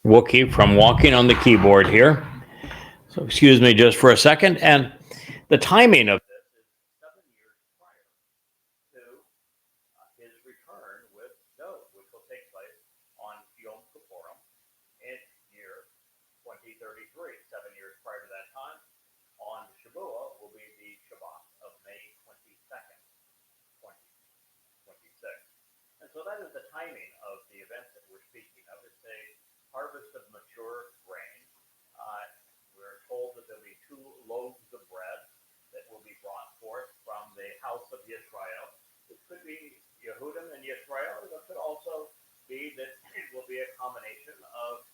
Wookie from walking on the keyboard here. So excuse me just for a second. And the timing of this is 7 years prior to his return with Dov, which will take place on Yom Kippur in year 2033. 7 years prior to that time, on Shavuot will be the Shabbat of May 22nd, 2026. And so that is the timing of the event that we're speaking of. It's a harvest of mature grain. We're told that there'll be 2 loaves of bread that will be brought forth from the house of Yisrael. It could be Yehudim and Yisrael. It could also be that it will be a combination of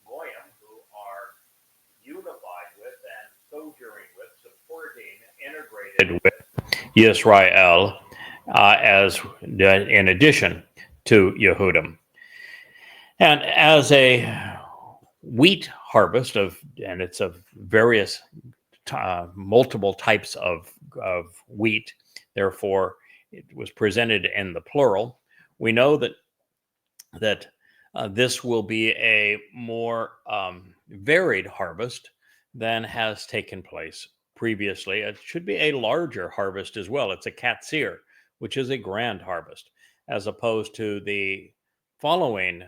Goyim, who are unified with and sojourning with, supporting, integrated with Yisrael, as in addition to Yehudim. And as a wheat harvest and it's of various multiple types of wheat, therefore it was presented in the plural. We know that this will be a more varied harvest than has taken place previously. It should be a larger harvest as well. It's a Qatsyr, which is a grand harvest, as opposed to the following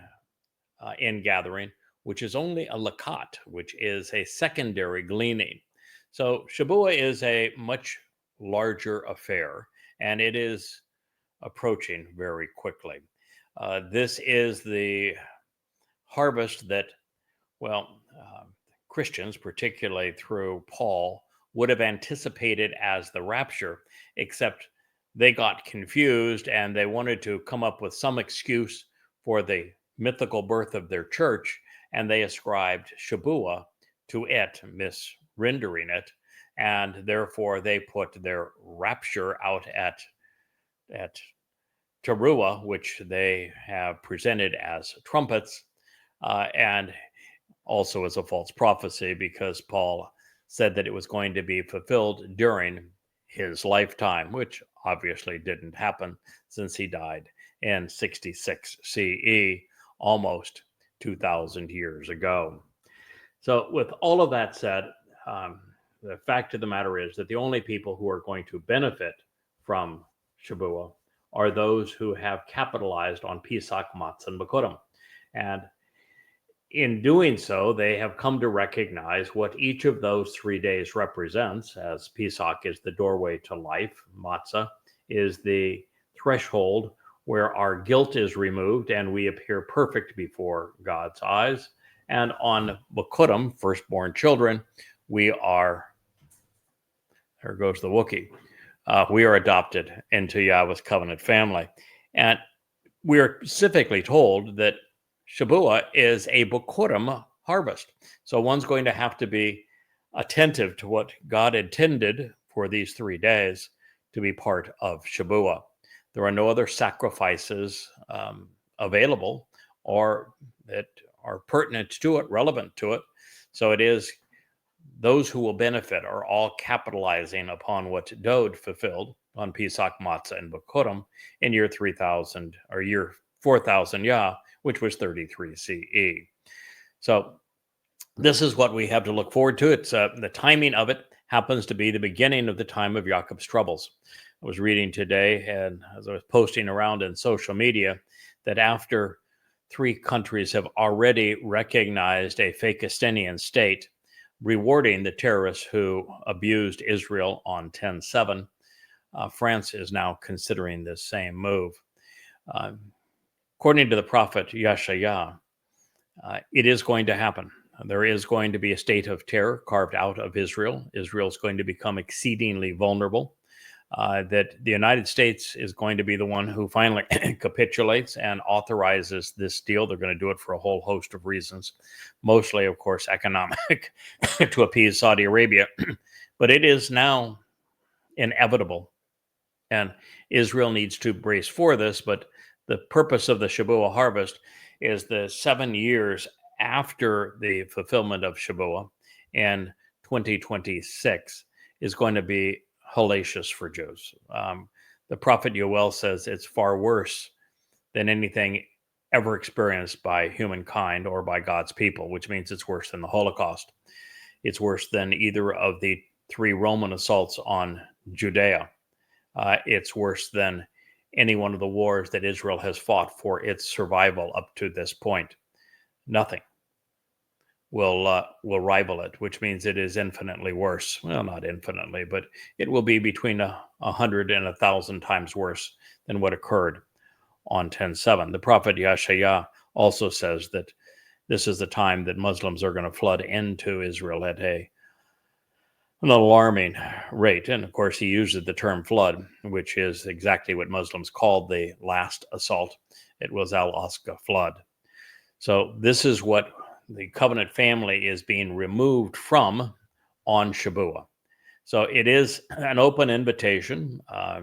ingathering, which is only a lakat, which is a secondary gleaning. So Shabuah is a much larger affair, and it is approaching very quickly. This is the harvest that, Christians, particularly through Paul, would have anticipated as the rapture, except they got confused and they wanted to come up with some excuse for the mythical birth of their church, and they ascribed Shabuah to it, misrendering it, and therefore they put their rapture out at Towrah, which they have presented as trumpets, and also as a false prophecy, because Paul said that it was going to be fulfilled during his lifetime, which obviously didn't happen since he died in 66 CE, almost 2,000 years ago. So with all of that said, the fact of the matter is that the only people who are going to benefit from Shabuah are those who have capitalized on Pesach, Matzah, and Bikurim. And in doing so, they have come to recognize what each of those 3 days represents, as Pesach is the doorway to life, Matzah is the threshold where our guilt is removed and we appear perfect before God's eyes. And on Bikurim, firstborn children, we are, there goes the Wookiee, we are adopted into Yahweh's covenant family. And we are specifically told that Shabuah is a Bikurim harvest. So one's going to have to be attentive to what God intended for these 3 days to be part of Shabuah. There are no other sacrifices available or that are pertinent to it, relevant to it. So it is those who will benefit are all capitalizing upon what Dod fulfilled on Pesach, Matzah, and Bikurim in year 3000 or year 4000 Yah, which was 33 CE. So this is what we have to look forward to. It's the timing of it happens to be the beginning of the time of Jacob's troubles. I was reading today, and as I was posting around in social media, that after 3 countries have already recognized a Fakistinian state, rewarding the terrorists who abused Israel on 10/7, France is now considering this same move. According to the prophet Yeshayah, it is going to happen. There is going to be a state of terror carved out of Israel. Israel is going to become exceedingly vulnerable. That the United States is going to be the one who finally capitulates and authorizes this deal. They're going to do it for a whole host of reasons, mostly, of course, economic, to appease Saudi Arabia. But it is now inevitable, and Israel needs to brace for this. But the purpose of the Shabuah harvest is the 7 years after the fulfillment of Shabuah in 2026 is going to be hellacious for Jews. The prophet Yoel says it's far worse than anything ever experienced by humankind or by God's people, which means it's worse than the Holocaust. It's worse than either of the 3 Roman assaults on Judea. It's worse than any one of the wars that Israel has fought for its survival up to this point. Nothing will rival it, which means it is infinitely worse. Well, not infinitely, but it will be between 100 and 1,000 times worse than what occurred on 10/7. The prophet Yeshaya also says that this is the time that Muslims are going to flood into Israel at an alarming rate. And of course, he uses the term flood, which is exactly what Muslims called the last assault. It was Al-Aqsa flood. So this is what the covenant family is being removed from on Shabuah. So it is an open invitation.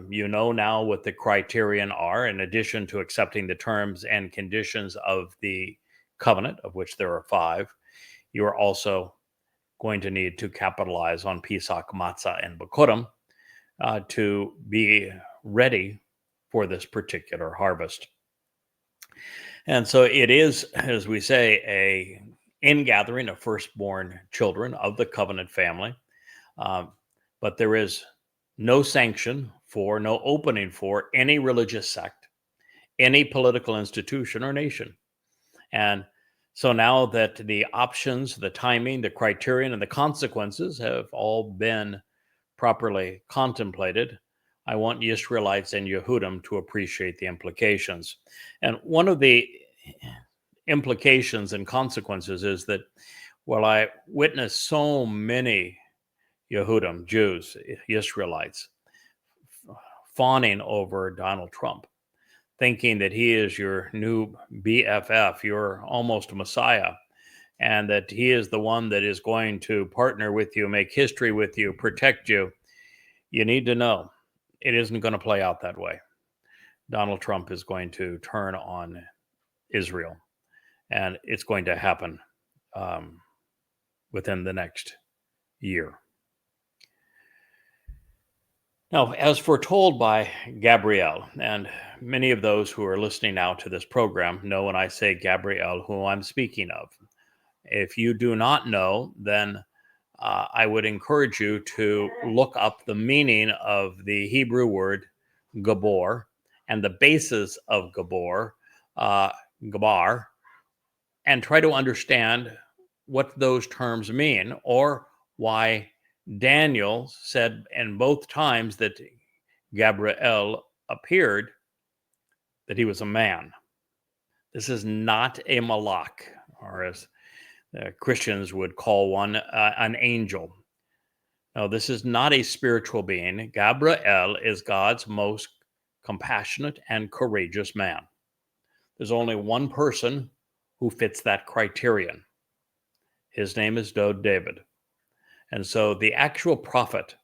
You know now what the criterion are. In addition to accepting the terms and conditions of the covenant, of which there are 5, you are also going to need to capitalize on Pesach, Matzah, and Bikurim to be ready for this particular harvest. And so it is, as we say, a ingathering of firstborn children of the covenant family. But there is no sanction for, no opening for any religious sect, any political institution or nation. And so now that the options, the timing, the criterion, and the consequences have all been properly contemplated, I want Israelites and Yehudim to appreciate the implications. And one of the implications and consequences is that while I witnessed so many Yehudim, Jews, Israelites, fawning over Donald Trump, thinking that he is your new BFF, your almost Messiah, and that he is the one that is going to partner with you, make history with you, protect you, you need to know it isn't going to play out that way. Donald Trump is going to turn on Israel, and it's going to happen within the next year. Now, as foretold by Gabriel, and many of those who are listening now to this program know when I say Gabriel who I'm speaking of. If you do not know, then I would encourage you to look up the meaning of the Hebrew word Gabor and the basis of Gabor, Gabar, and try to understand what those terms mean, or why Daniel said in both times that Gabriel appeared that he was a man. This is not a malach, or as Christians would call one, an angel. No, this is not a spiritual being. Gabriel is God's most compassionate and courageous man. There's only one person who fits that criterion. His name is David. And so the actual prophet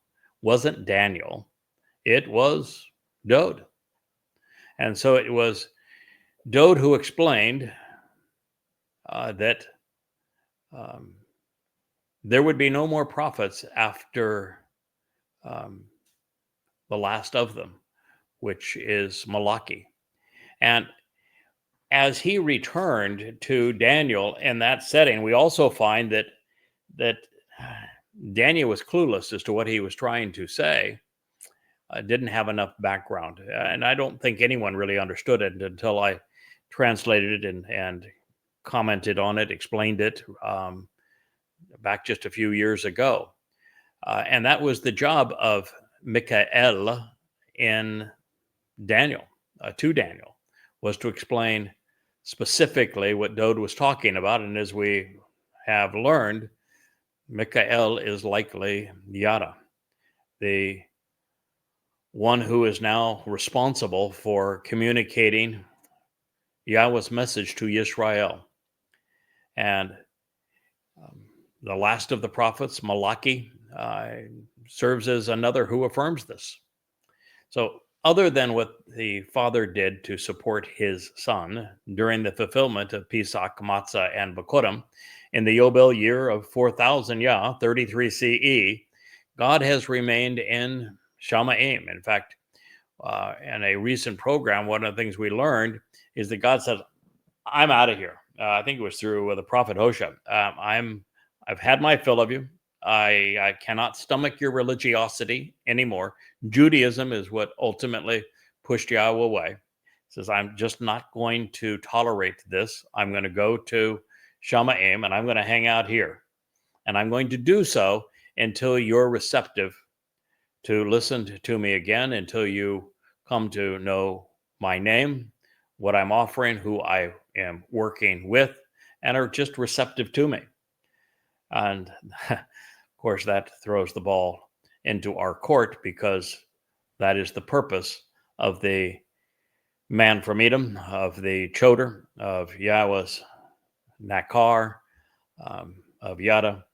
wasn't Daniel, it was Dode. And so it was Dode who explained that there would be no more prophets after the last of them, which is Malachi. And as he returned to Daniel in that setting, we also find that Daniel was clueless as to what he was trying to say, didn't have enough background. And I don't think anyone really understood it until I translated it and commented on it, explained it back just a few years ago. And that was the job of Michael in Daniel, to Daniel, was to explain specifically what Dode was talking about. And as we have learned, Michael is likely Yada, the one who is now responsible for communicating Yahweh's message to Israel. And the last of the prophets, Malachi, serves as another who affirms this. So other than what the Father did to support his Son during the fulfillment of Pesach, Matzah, and Bikurim, in the Yobel year of 4000 Yah, 33 CE, God has remained in Shamaim. In fact, in a recent program, one of the things we learned is that God said, I'm out of here. I think it was through the prophet Hosea. I've had my fill of you. I cannot stomach your religiosity anymore. Judaism is what ultimately pushed Yahweh away. He says, I'm just not going to tolerate this. I'm going to go to Shamaim and I'm going to hang out here. And I'm going to do so until you're receptive to listen to me again, until you come to know my name, what I'm offering, who I am working with, and are just receptive to me. And of course, that throws the ball into our court, because that is the purpose of the man from Edom, of the Choder, of Yahweh's Nakar, of Yada,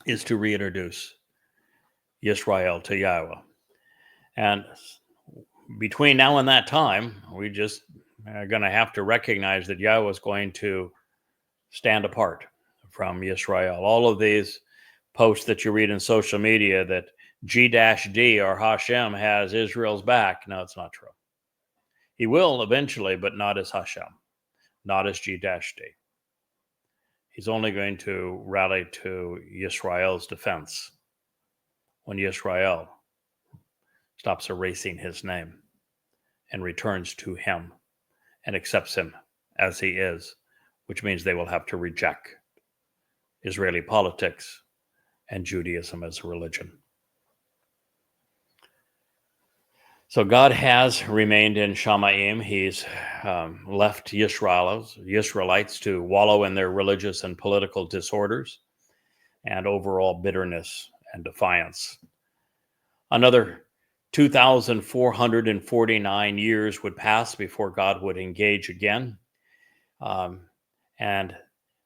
is to reintroduce Yisrael to Yahweh. And between now and that time, we just are going to have to recognize that Yahweh is going to stand apart from Yisrael. All of these posts that you read in social media that G-D or Hashem has Israel's back. No, it's not true. He will eventually, but not as Hashem, not as G-D. He's only going to rally to Yisrael's defense when Yisrael stops erasing his name and returns to him and accepts him as he is, which means they will have to reject Israeli politics and Judaism as a religion. So God has remained in Shamaim. He's left Israelites to wallow in their religious and political disorders and overall bitterness and defiance. Another 2,449 years would pass before God would engage again. And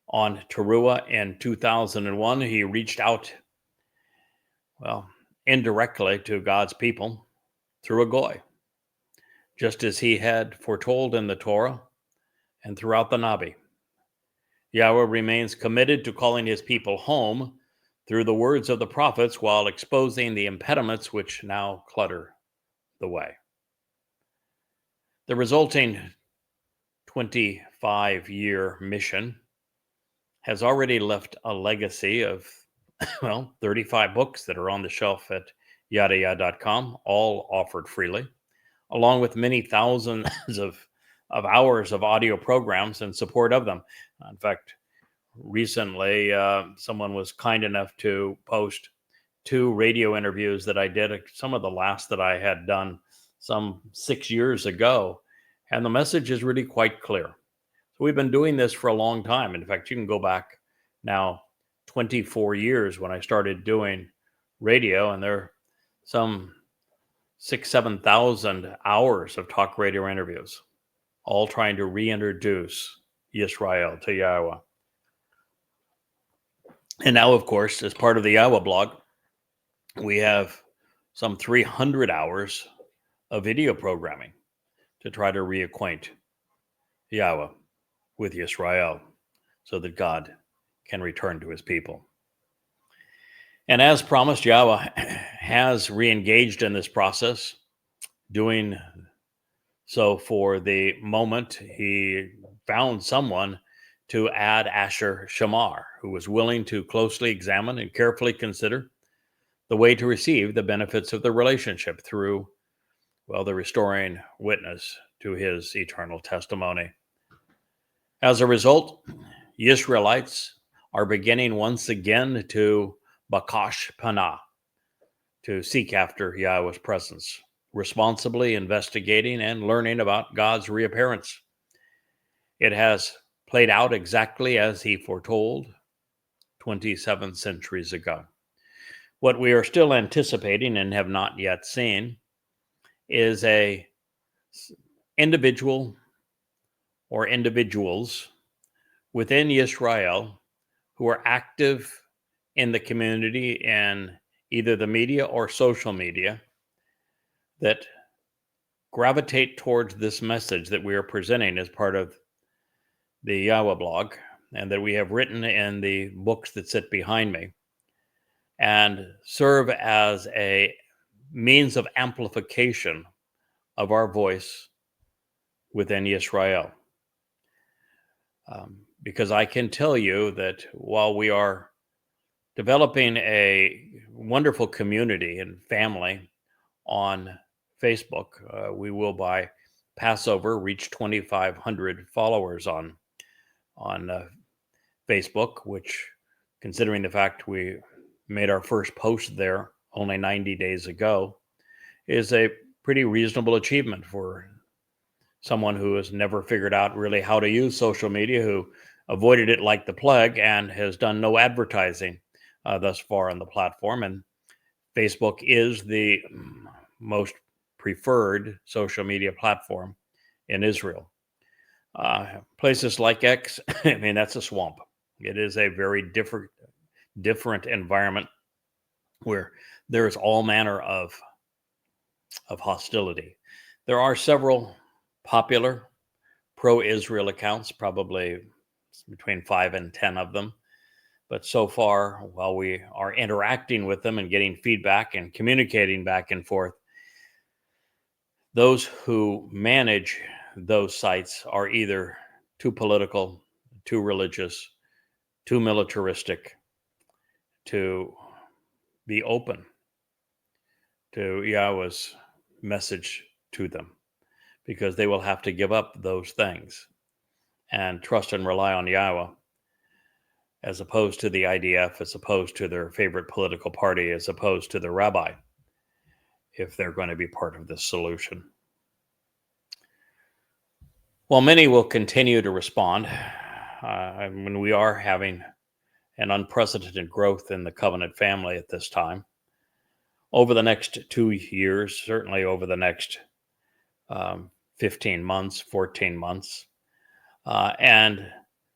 on Towrah in 2001, he reached out, indirectly to God's people through a goy, just as he had foretold in the Torah and throughout the Nabi. Yahweh remains committed to calling his people home through the words of the prophets, while exposing the impediments which now clutter the way. The resulting 25-year mission has already left a legacy of 35 books that are on the shelf at YAHOWAH.com, all offered freely, along with many thousands of hours of audio programs in support of them. In fact, recently, someone was kind enough to post 2 radio interviews that I did, some of the last that I had done some 6 years ago, and the message is really quite clear. So we've been doing this for a long time. In fact, you can go back now 24 years when I started doing radio, and there are some 6,000-7,000 hours of talk radio interviews, all trying to reintroduce Yisrael to Yahweh. And now, of course, as part of the Yahweh blog, we have some 300 hours of video programming to try to reacquaint Yahweh with Yisrael so that God can return to his people. And as promised, Yahweh has re-engaged in this process, doing so for the moment. He found someone to add Asher Shamar, who was willing to closely examine and carefully consider the way to receive the benefits of the relationship through, the restoring witness to his eternal testimony. As a result, Israelites are beginning once again to bakash panah, to seek after Yahweh's presence, responsibly investigating and learning about God's reappearance. It has played out exactly as he foretold 27 centuries ago. What we are still anticipating and have not yet seen is a individual or individuals within Israel who are active in the community in either the media or social media that gravitate towards this message that we are presenting as part of the Yahweh blog, and that we have written in the books that sit behind me, and serve as a means of amplification of our voice within Israel. Because I can tell you that while we are developing a wonderful community and family on Facebook, we will by Passover reach 2,500 followers on Facebook, which, considering the fact we made our first post there only 90 days ago, is a pretty reasonable achievement for someone who has never figured out really how to use social media, who avoided it like the plague and has done no advertising thus far on the platform. And Facebook is the most preferred social media platform in Israel. Places like X, I mean, that's a swamp. It is a very different environment where there is all manner of hostility. There are several popular pro-Israel accounts, probably between 5 and 10 of them. But so far, while we are interacting with them and getting feedback and communicating back and forth, those who manage those sites are either too political, too religious, too militaristic to be open to Yahweh's message to them, because they will have to give up those things and trust and rely on Yahweh, as opposed to the IDF, as opposed to their favorite political party, as opposed to the rabbi, if they're going to be part of this solution. While many will continue to respond, when we are having an unprecedented growth in the covenant family at this time, over the next 2 years, certainly over the next 15 months, 14 months, and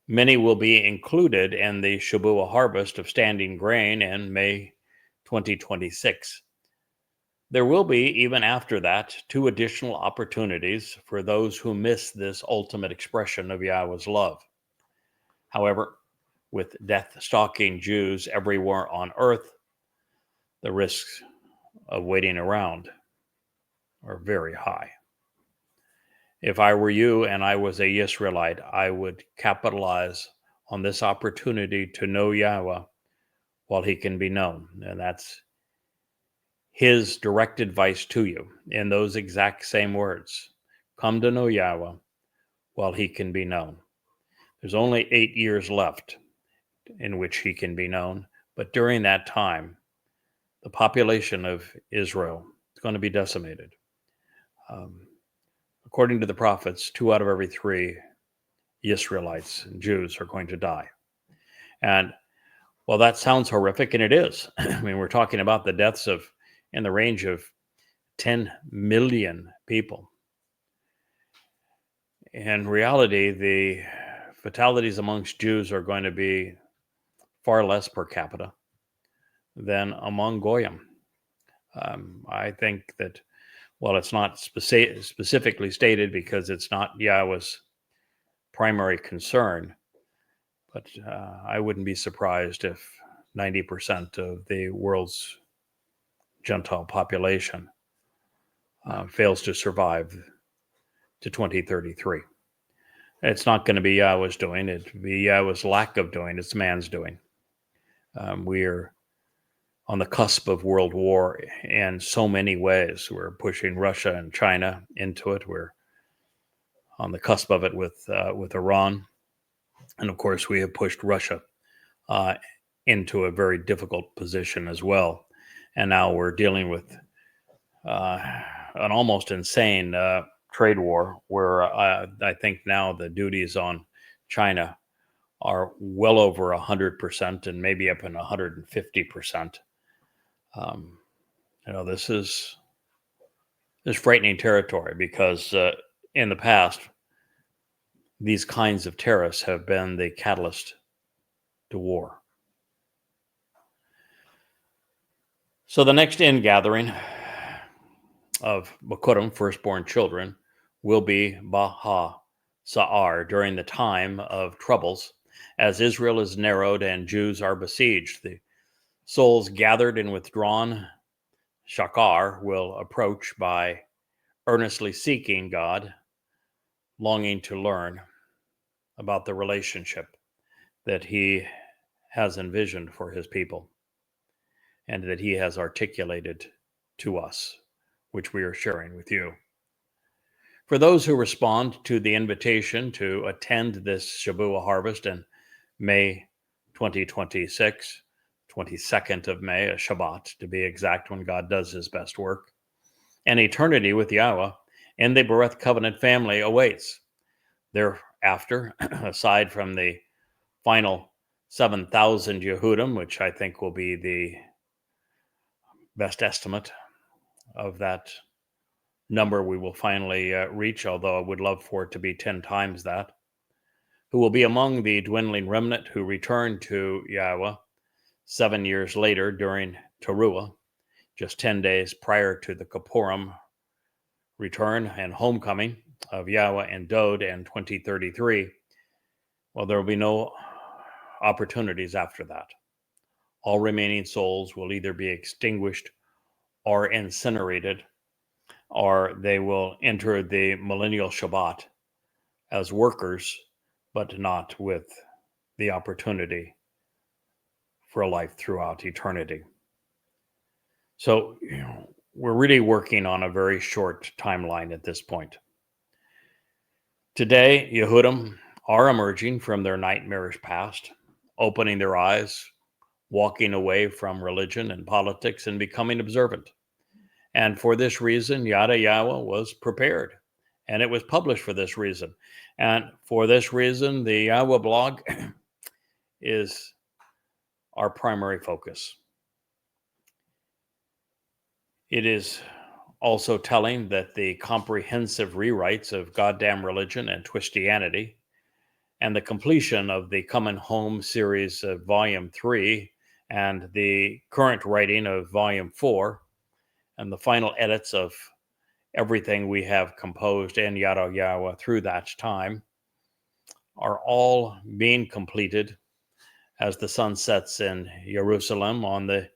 many will be included in the Shabuah harvest of standing grain in May 2026. There will be, even after that, 2 additional opportunities for those who miss this ultimate expression of Yahweh's love. However, with death stalking Jews everywhere on earth, the risks of waiting around are very high. If I were you and I was a Israelite, I would capitalize on this opportunity to know Yahweh while he can be known. And that's his direct advice to you in those exact same words. Come to know Yahweh while he can be known. There's only 8 years left in which he can be known, but during that time, the population of Israel is going to be decimated. According to the prophets, 2 out of every 3 Israelites and Jews are going to die. And well, that sounds horrific, and it is. I mean, we're talking about the deaths of in the range of 10 million people. In reality, the fatalities amongst Jews are going to be far less per capita than among Goyim. I think that, well, it's not specifically stated because it's not Yahweh's primary concern, but I wouldn't be surprised if 90% of the world's Gentile population fails to survive to 2033. It's not going to be Yahweh's doing. It'd be Yahweh's lack of doing. It's man's doing. We're on the cusp of world war in so many ways. We're pushing Russia and China into it. We're on the cusp of it with Iran. And of course, we have pushed Russia into a very difficult position as well. And now we're dealing with an almost insane trade war where I think now the duties on China are well over 100% and maybe up in 150%. This is frightening territory because in the past, these kinds of tariffs have been the catalyst to war. So the next ingathering of Bikurim, firstborn children, will be Sa'ar during the time of troubles, as Israel is narrowed and Jews are besieged. The souls gathered and withdrawn, Shakar, will approach by earnestly seeking God, longing to learn about the relationship that he has envisioned for his people and that he has articulated to us, which we are sharing with you. For those who respond to the invitation to attend this Shabuah harvest in May 2026, 22nd of May, a Shabbat to be exact, when God does his best work, and eternity with Yahweh and the Bereth Covenant family awaits. Thereafter, aside from the final 7,000 Yehudim, which I think will be the best estimate of that number we will finally reach, although I would love for it to be 10 times that, who will be among the dwindling remnant who return to Yahweh 7 years later during Towrah, just 10 days prior to the Kippurim return and homecoming of Yahweh and Dod in 2033. Well, there will be no opportunities after that. All remaining souls will either be extinguished or incinerated, or they will enter the millennial Shabbat as workers, but not with the opportunity for a life throughout eternity. So we're really working on a very short timeline at this point. Today, Yehudim are emerging from their nightmarish past, opening their eyes, walking away from religion and politics, and becoming observant. And for this reason, Yada Yahowah was prepared, and it was published for this reason. And for this reason, the YAHOWAH blog is our primary focus. It is also telling that the comprehensive rewrites of Goddamn Religion and Twistianity and the completion of the Coming Home series of Volume 3 and the current writing of Volume 4 and the final edits of everything we have composed in Yada Yahowah through that time are all being completed as the sun sets in Jerusalem on the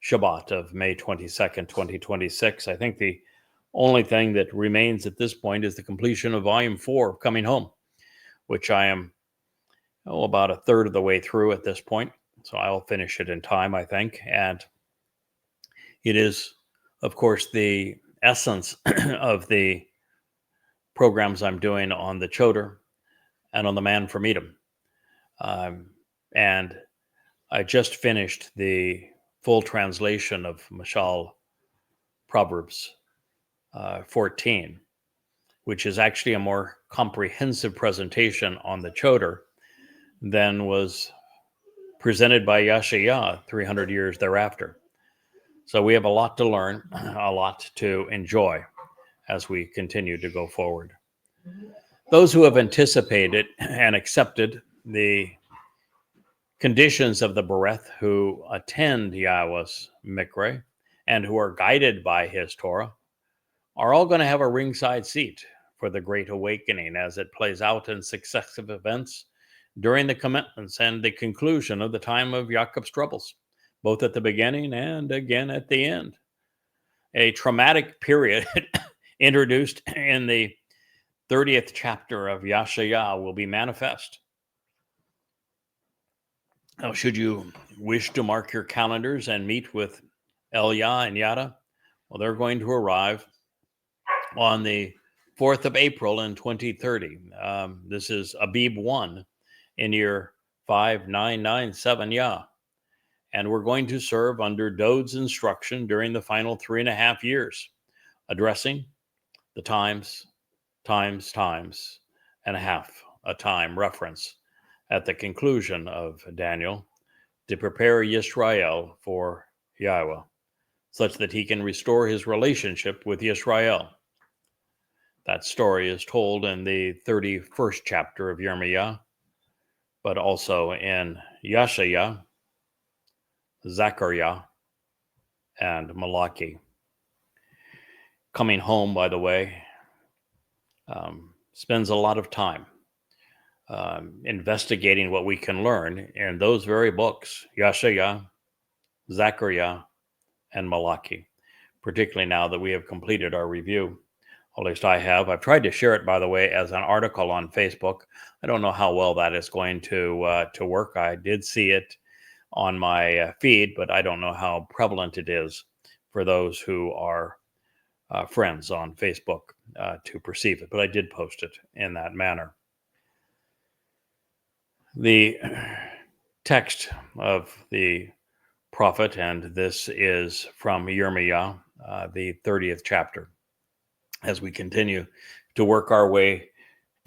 Shabbat of May 22nd, 2026. I think the only thing that remains at this point is the completion of Volume 4 of Coming Home, which I am about a third of the way through at this point. So I'll finish it in time, I think. And it is, of course, the essence of the programs I'm doing on the Choder and on the Man from Edom. And I just finished the full translation of Mashal Proverbs 14, which is actually a more comprehensive presentation on the Choder than was presented by Yashayah 300 years thereafter. So we have a lot to learn, a lot to enjoy as we continue to go forward. Those who have anticipated and accepted the conditions of the Bereth, who attend Yahweh's Mikre and who are guided by his Torah, are all going to have a ringside seat for the Great Awakening as it plays out in successive events during the commitments and the conclusion of the time of Jacob's troubles, both at the beginning and again at the end. A traumatic period introduced in the 30th chapter of Yashayah will be manifest. Now, should you wish to mark your calendars and meet with Elia and Yada, well, they're going to arrive on the 4th of April in 2030. This is Abib 1 in year 5997 Yah. And we're going to serve under Dod's instruction during the final 3.5 years, addressing the times and a half a time reference at the conclusion of Daniel to prepare Yisrael for Yahweh, such that he can restore his relationship with Yisrael. That story is told in the 31st chapter of Yirmiyah, but also in Yashayah, Zechariah, and Malachi. Coming Home, by the way, spends a lot of time investigating what we can learn in those very books, Yashayah, Zechariah, and Malachi, particularly now that we have completed our review At least I have. I've tried to share it, by the way, as an article on Facebook. I don't know how well that is going to work. I did see it on my feed, but I don't know how prevalent it is for those who are friends on Facebook to perceive it. But I did post it in that manner. The text of the prophet, and this is from Yirmiyah, the 30th chapter, as we continue to work our way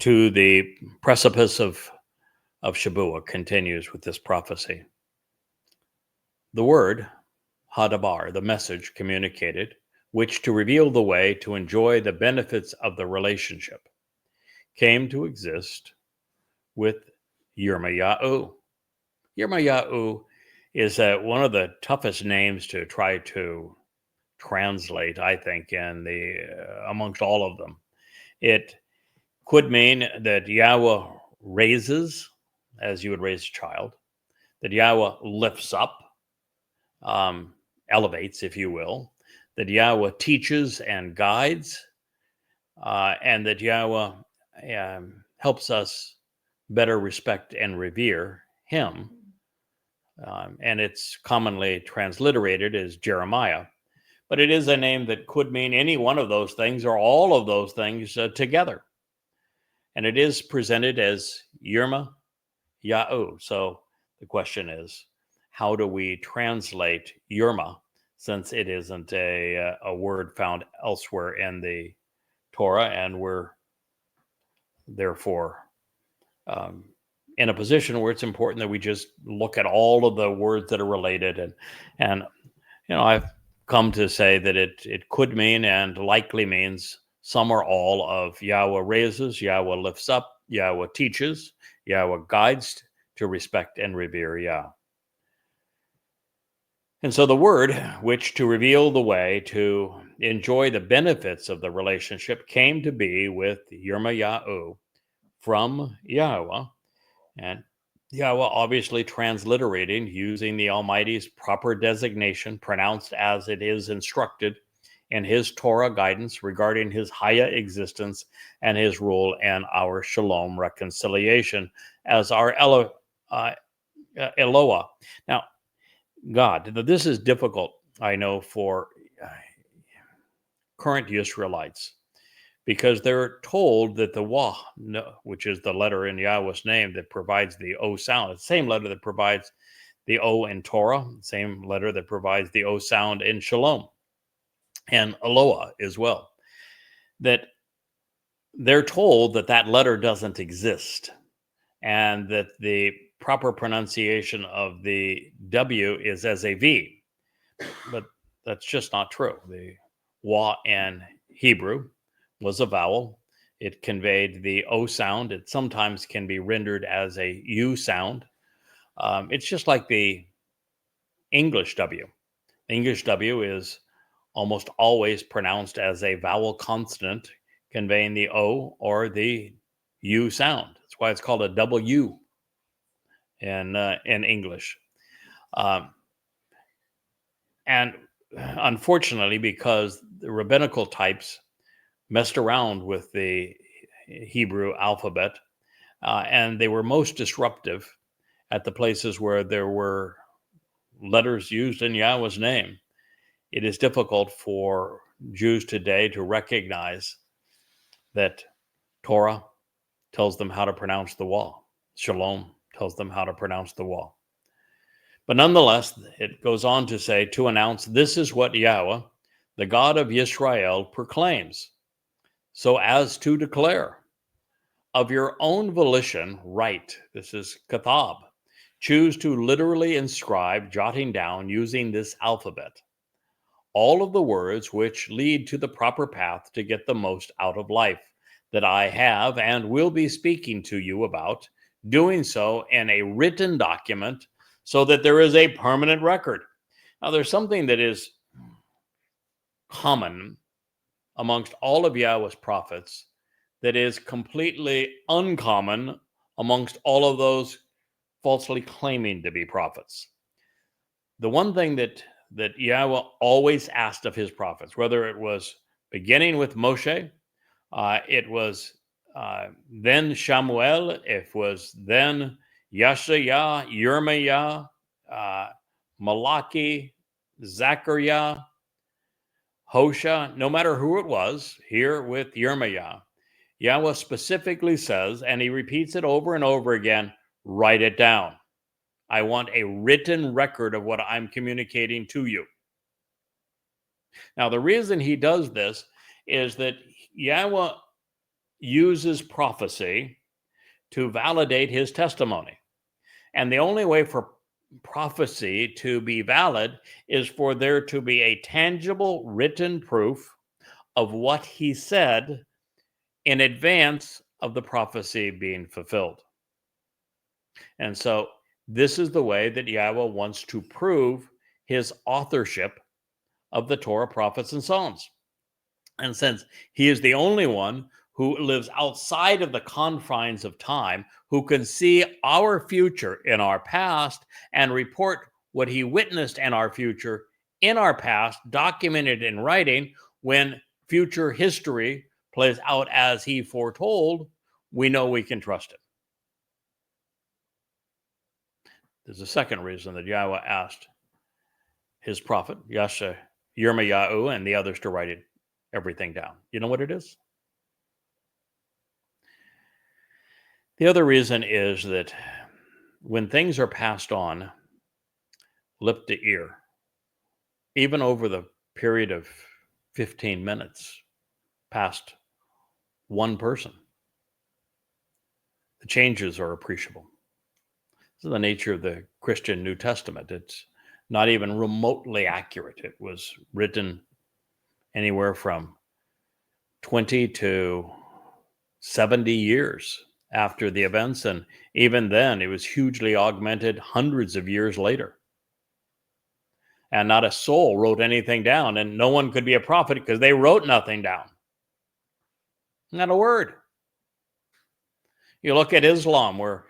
to the precipice of Shabuah, continues with this prophecy. The word, Hadabar, the message communicated, which to reveal the way to enjoy the benefits of the relationship, came to exist with Yirmiyahu. Yirmiyahu is one of the toughest names to try to translate, I think, in the amongst all of them. It could mean that Yahweh raises, as you would raise a child, that Yahweh lifts up, elevates, if you will, that Yahweh teaches and guides, and that Yahweh helps us better respect and revere him. And it's commonly transliterated as Jeremiah, but it is a name that could mean any one of those things or all of those things together. And it is presented as Yirma Yahu. So the question is, how do we translate Yirma, since it isn't a word found elsewhere in the Torah, and we're therefore in a position where it's important that we just look at all of the words that are related. And I've come to say that it could mean and likely means some or all of Yahweh raises, Yahweh lifts up, Yahweh teaches, Yahweh guides to respect and revere Yah. And so the word, which to reveal the way to enjoy the benefits of the relationship, came to be with Yirmiyahu from Yahweh, and Yahweh obviously transliterating using the Almighty's proper designation, pronounced as it is instructed in his Torah guidance regarding his Haya existence and his rule and our Shalom reconciliation as our Eloah. Now, God, this is difficult, I know, for current Israelites, because they're told that the Wah, which is the letter in Yahweh's name that provides the O sound, the same letter that provides the O in Torah, same letter that provides the O sound in Shalom and Eloah as well, that they're told that that letter doesn't exist, and that the proper pronunciation of the W is as a V. But that's just not true. The Wah in Hebrew was a vowel. It conveyed the O sound. It sometimes can be rendered as a U sound. It's just like the English W. English W is almost always pronounced as a vowel consonant conveying the O or the U sound. That's why it's called a double U in English. And unfortunately, because the rabbinical types messed around with the Hebrew alphabet, and they were most disruptive at the places where there were letters used in Yahweh's name, it is difficult for Jews today to recognize that Torah tells them how to pronounce the Wah. Shalom tells them how to pronounce the Wah. But nonetheless, it goes on to say, to announce, this is what Yahweh, the God of Israel, proclaims, so as to declare, of your own volition, write. This is kathab. Choose to literally inscribe, jotting down, using this alphabet, all of the words which lead to the proper path to get the most out of life that I have and will be speaking to you about, doing so in a written document so that there is a permanent record. Now, there's something that is common amongst all of Yahweh's prophets that is completely uncommon amongst all of those falsely claiming to be prophets. The one thing that Yahweh always asked of his prophets, whether it was beginning with Moshe It was then Shamuel. It was then Yeshayah, Yirmiah, Malachi, Zechariah, Hosea. No matter who it was, here with Yirmiah, Yahweh specifically says, and he repeats it over and over again, write it down. I want a written record of what I'm communicating to you. Now, the reason he does this is that Yahweh uses prophecy to validate his testimony. And the only way for prophecy to be valid is for there to be a tangible written proof of what he said in advance of the prophecy being fulfilled. And so this is the way that Yahweh wants to prove his authorship of the Torah, prophets, and Psalms. And since he is the only one who lives outside of the confines of time, who can see our future in our past and report what he witnessed in our future in our past, documented in writing, when future history plays out as he foretold, we know we can trust him. There's a second reason that Yahweh asked his prophet, Yirmiyahu, and the others to write everything down. You know what it is? The other reason is that when things are passed on lip to ear, even over the period of 15 minutes past one person, the changes are appreciable. This is the nature of the Christian New Testament. It's not even remotely accurate. It was written anywhere from 20 to 70 years after the events, and even then it was hugely augmented hundreds of years later. And not a soul wrote anything down, and no one could be a prophet because they wrote nothing down. Not a word. You look at Islam, where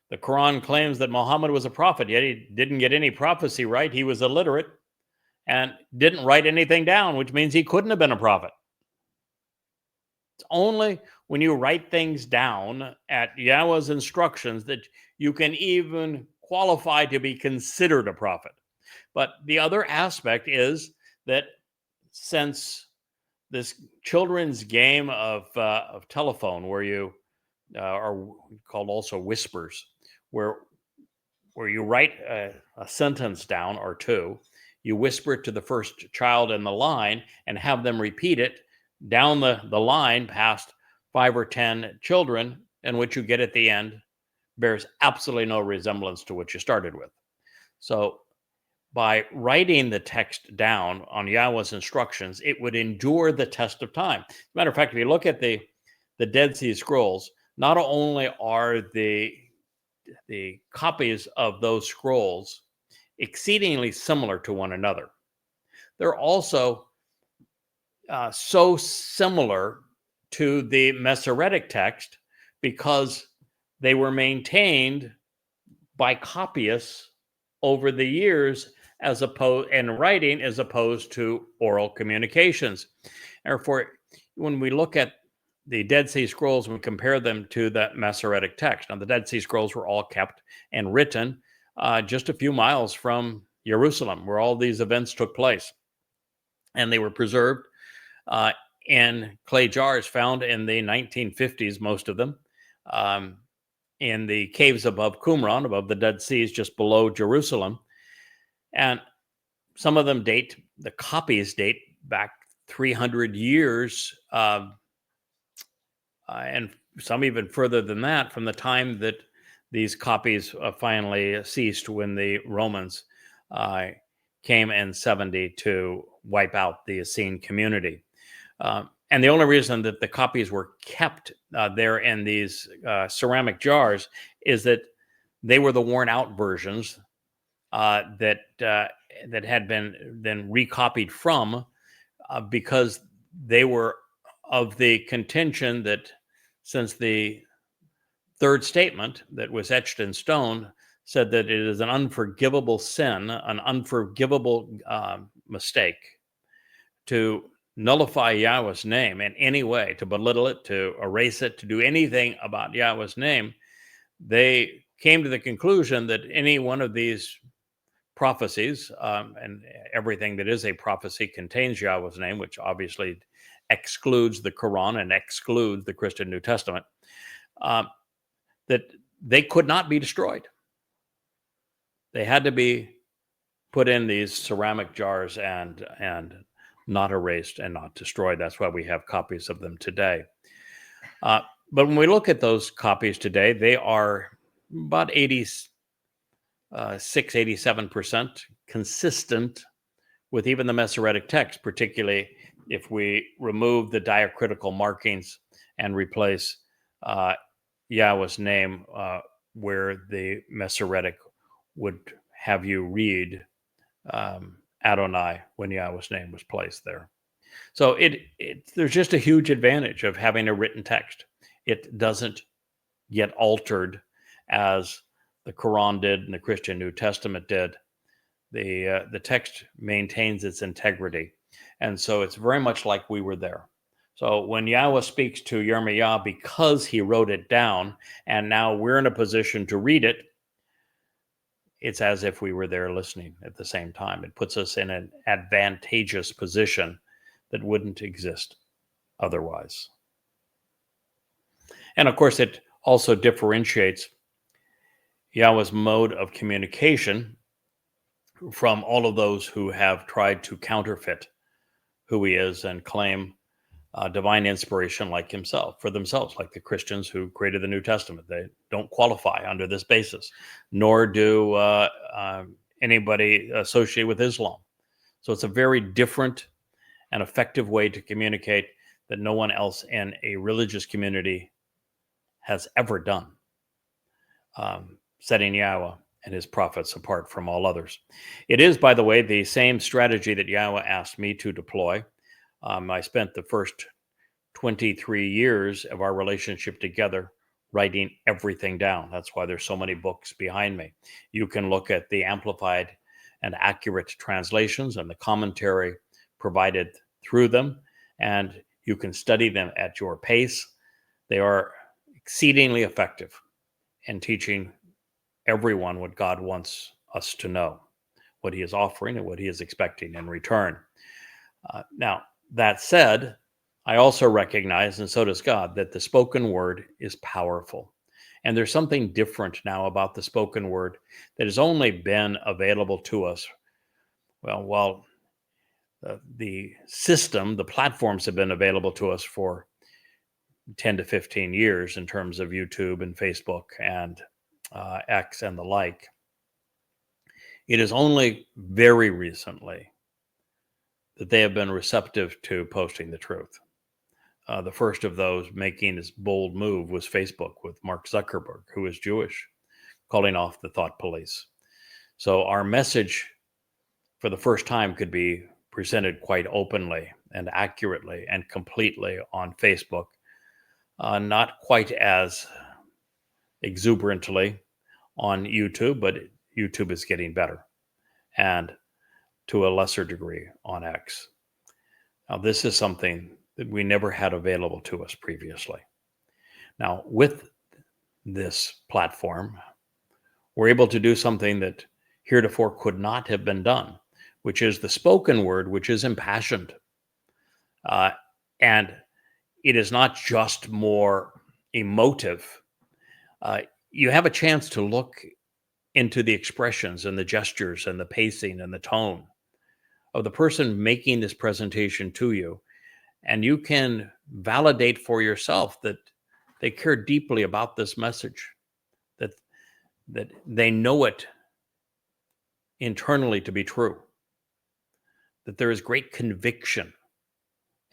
the Quran claims that Muhammad was a prophet, yet he didn't get any prophecy right. He was illiterate and didn't write anything down, which means he couldn't have been a prophet. It's only when you write things down at Yahweh's instructions that you can even qualify to be considered a prophet. But the other aspect is that since this children's game of telephone, where you are called also whispers, where you write a sentence down or two, you whisper it to the first child in the line and have them repeat it down the line past 5 or 10 children, and what you get at the end bears absolutely no resemblance to what you started with. So by writing the text down on Yahweh's instructions, it would endure the test of time. As a matter of fact, if you look at the Dead Sea Scrolls, not only are the copies of those scrolls exceedingly similar to one another, they're also so similar to the Masoretic text because they were maintained by copyists over the years as opposed to oral communications. Therefore, when we look at the Dead Sea Scrolls, we compare them to the Masoretic text. Now, the Dead Sea Scrolls were all kept and written just a few miles from Jerusalem, where all these events took place. And they were preserved in clay jars found in the 1950s, most of them, in the caves above Qumran, above the Dead Seas, just below Jerusalem. And some of them the copies date back 300 years, and some even further than that, from the time that these copies finally ceased when the Romans came in 70 to wipe out the Essene community. And the only reason that the copies were kept there in these ceramic jars is that they were the worn out versions that had been then recopied from, because they were of the contention that since the third statement that was etched in stone said that it is an unforgivable sin, an unforgivable mistake, to nullify Yahweh's name in any way, to belittle it, to erase it, to do anything about Yahweh's name, they came to the conclusion that any one of these prophecies, and everything that is a prophecy contains Yahweh's name, which obviously excludes the Quran and excludes the Christian New Testament, that they could not be destroyed. They had to be put in these ceramic jars and not erased and not destroyed. That's why we have copies of them today. But when we look at those copies today, they are about 87% consistent with even the Masoretic text, particularly if we remove the diacritical markings and replace Yahweh's name where the Masoretic would have you read Adonai when Yahweh's name was placed there. So there's just a huge advantage of having a written text. It doesn't get altered as the Quran did and the Christian New Testament did. The text maintains its integrity. And so it's very much like we were there. So when Yahweh speaks to Yirmiyahu, because he wrote it down, and now we're in a position to read it, it's as if we were there listening at the same time. It puts us in an advantageous position that wouldn't exist otherwise. And of course, it also differentiates Yahweh's mode of communication from all of those who have tried to counterfeit who he is and claim divine inspiration like himself for themselves, like the Christians who created the New Testament. They don't qualify under this basis, nor do anybody associated with Islam. So it's a very different and effective way to communicate that no one else in a religious community has ever done, setting Yahweh and his prophets apart from all others. It is, by the way, the same strategy that Yahweh asked me to deploy. I spent the first 23 years of our relationship together writing everything down. That's why there's so many books behind me. You can look at the amplified and accurate translations and the commentary provided through them, and you can study them at your pace. They are exceedingly effective in teaching everyone what God wants us to know, what he is offering and what he is expecting in return. Now, that said, I also recognize, and so does God, that the spoken word is powerful. And there's something different now about the spoken word that has only been available to us. Well, the system, the platforms have been available to us for 10 to 15 years in terms of YouTube and Facebook and X and the like. It is only very recently that they have been receptive to posting the truth. The first of those making this bold move was Facebook with Mark Zuckerberg, who is Jewish, calling off the thought police. So our message for the first time could be presented quite openly and accurately and completely on Facebook, not quite as exuberantly on YouTube, but YouTube is getting better, and to a lesser degree on X. Now, this is something that we never had available to us previously. Now, with this platform, we're able to do something that heretofore could not have been done, which is the spoken word, which is impassioned. And it is not just more emotive. You have a chance to look into the expressions and the gestures and the pacing and the tone of the person making this presentation to you. And you can validate for yourself that they care deeply about this message, that they know it internally to be true, that there is great conviction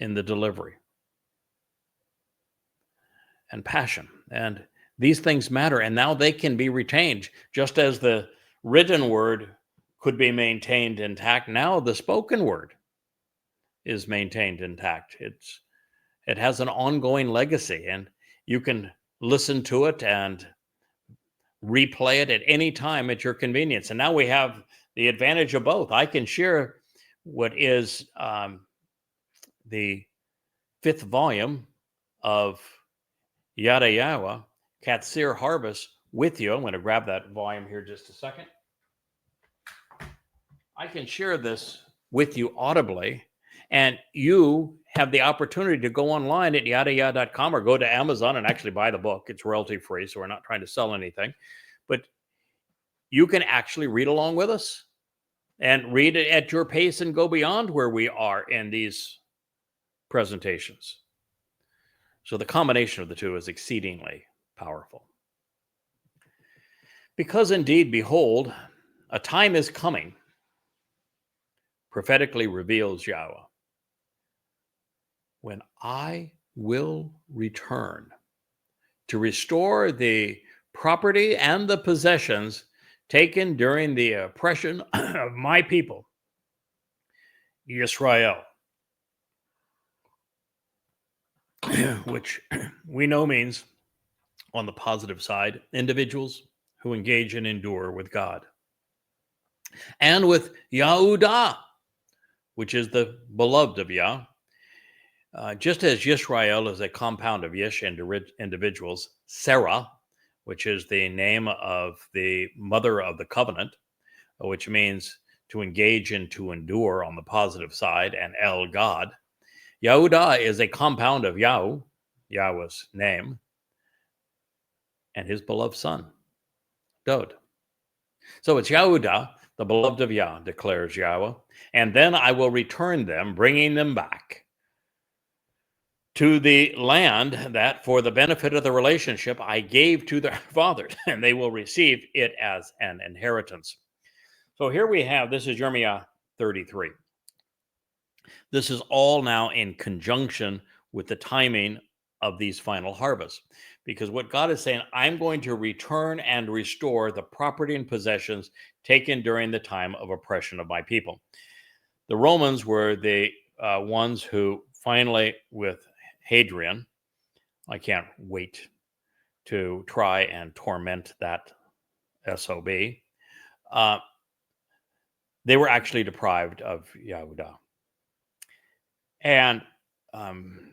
in the delivery and passion. And these things matter, and now they can be retained. Just as the written word could be maintained intact, now the spoken word is maintained intact. It has an ongoing legacy, and you can listen to it and replay it at any time at your convenience. And now we have the advantage of both. I can share what is the 5th volume of Yada Yahowah, Qatsyr Harvest with you. I'm going to grab that volume here just a second. I can share this with you audibly, and you have the opportunity to go online at yadayah.com or go to Amazon and actually buy the book. It's royalty free, so we're not trying to sell anything, but you can actually read along with us and read it at your pace and go beyond where we are in these presentations. So the combination of the two is exceedingly powerful. Because indeed, behold, a time is coming, prophetically reveals Yahweh, when I will return to restore the property and the possessions taken during the oppression of my people, Israel, which we know means, on the positive side, individuals who engage and endure with God. And with Yahudah, which is the beloved of Yah. Just as Yisrael is a compound of Yish individuals, Sarah, which is the name of the mother of the covenant, which means to engage and to endure on the positive side, and El, God. Yahudah is a compound of Yahu, Yahweh's name, and his beloved son, Dod. So it's Yahudah, the beloved of Yah, declares Yahweh, and then I will return them, bringing them back to the land that, for the benefit of the relationship, I gave to their fathers, and they will receive it as an inheritance. So here we have, this is Jeremiah 33. This is all now in conjunction with the timing of these final harvests. Because what God is saying, I'm going to return and restore the property and possessions taken during the time of oppression of my people. The Romans were the ones who finally, with Hadrian, I can't wait to try and torment that SOB, they were actually deprived of Yahudah and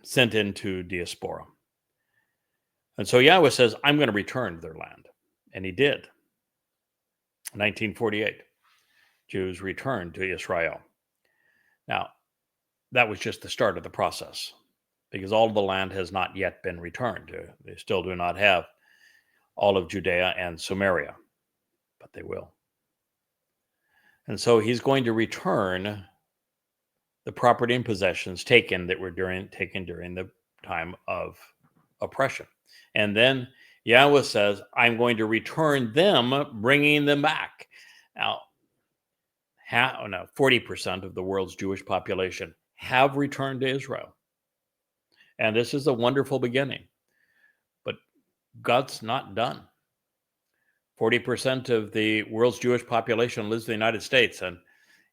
sent into diaspora. And so Yahweh says, I'm going to return to their land. And he did. 1948, Jews returned to Israel. Now, that was just the start of the process, because all of the land has not yet been returned. They still do not have all of Judea and Samaria, but they will. And so he's going to return the property and possessions taken during the time of oppression. And then Yahweh says, I'm going to return them, bringing them back. Now, 40% of the world's Jewish population have returned to Israel. And this is a wonderful beginning. But God's not done. 40% of the world's Jewish population lives in the United States, and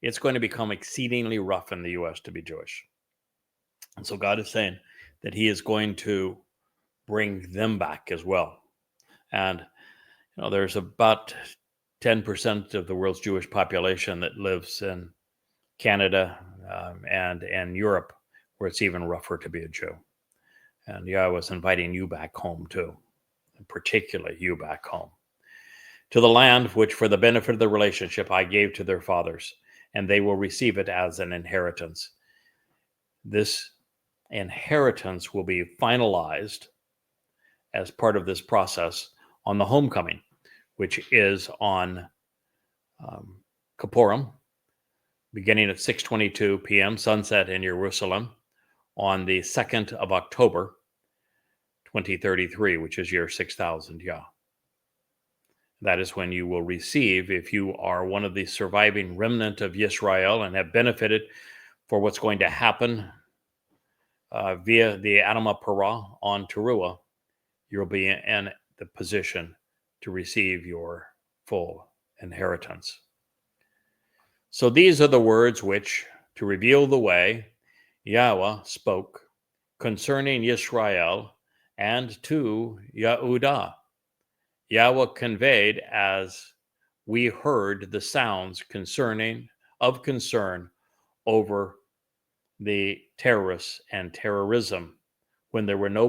it's going to become exceedingly rough in the U.S. to be Jewish. And so God is saying that he is going to bring them back as well. And there's about 10% of the world's Jewish population that lives in Canada and Europe, where it's even rougher to be a Jew. And Yahweh was inviting you back home too, and particularly you back home, to the land which for the benefit of the relationship I gave to their fathers, and they will receive it as an inheritance. This inheritance will be finalized as part of this process on the homecoming, which is on Kippurim, beginning at 6:22 p.m., sunset in Jerusalem, on the 2nd of October, 2033, which is year 6000 Yah. That is when you will receive, if you are one of the surviving remnant of Yisrael and have benefited for what's going to happen via the Adamah Parah on Towrah, you'll be in the position to receive your full inheritance. So these are the words which, to reveal the way, Yahweh spoke concerning Yisrael and to Yahudah. Yahweh conveyed as we heard the sounds of concern over the terrorists and terrorism when there were no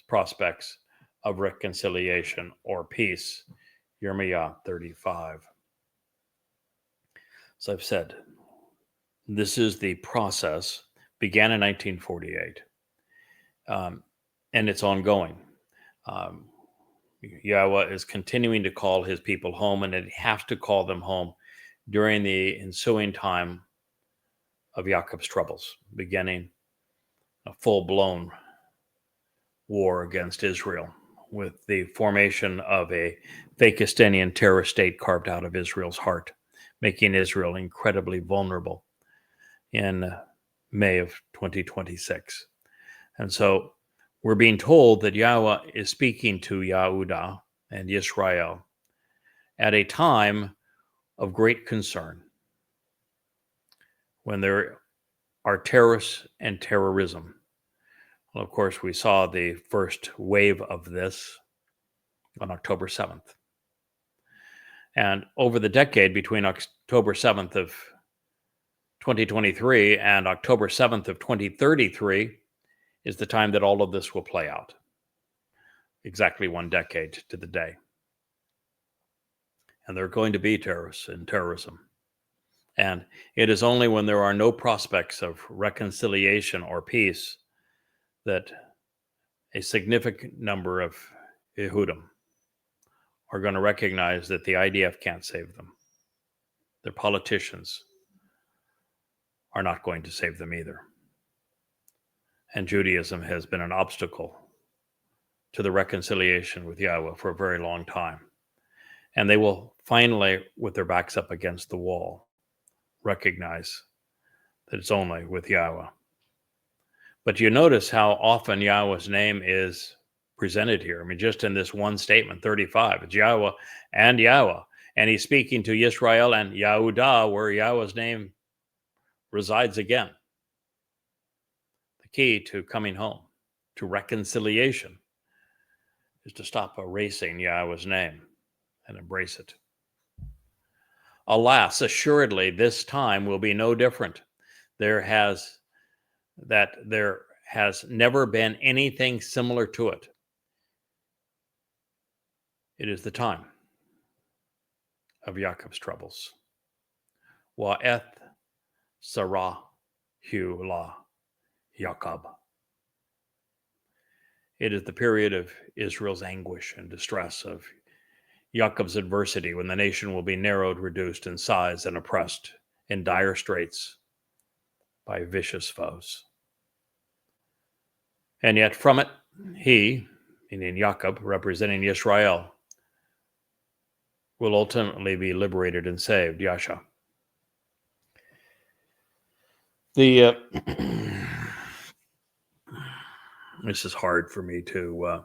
prospects of reconciliation or peace. Jeremiah 35. As I've said, this is the process, began in 1948, and it's ongoing. Yahweh is continuing to call his people home, and it has to call them home during the ensuing time of Jacob's troubles, beginning a full-blown war against Israel with the formation of a Fakistanian terror state carved out of Israel's heart, making Israel incredibly vulnerable in May of 2026. And so we're being told that Yahweh is speaking to Yehudah and Israel at a time of great concern when there are terrorists and terrorism. Well, of course, we saw the first wave of this on October 7th. And over the decade between October 7th of 2023 and October 7th of 2033 is the time that all of this will play out. Exactly 1 decade to the day. And there are going to be terrorists and terrorism. And it is only when there are no prospects of reconciliation or peace that a significant number of Yehudim are going to recognize that the IDF can't save them. Their politicians are not going to save them either. And Judaism has been an obstacle to the reconciliation with Yahweh for a very long time. And they will finally, with their backs up against the wall, recognize that it's only with Yahweh. But you notice how often Yahweh's name is presented here. I mean, just in this one statement, 35, it's Yahweh and Yahweh. And he's speaking to Israel and Yehudah, where Yahweh's name resides again. The key to coming home, to reconciliation, is to stop erasing Yahweh's name and embrace it. Alas, assuredly, this time will be no different. There has never been anything similar to it. It is the time of Jacob's troubles. Wa'eth Sarah Hula Jacob. It is the period of Israel's anguish and distress, of Jacob's adversity, when the nation will be narrowed, reduced in size, and oppressed in dire straits by vicious foes. And yet from it, he, meaning Jacob, representing Israel, will ultimately be liberated and saved, Yasha. This is hard for me to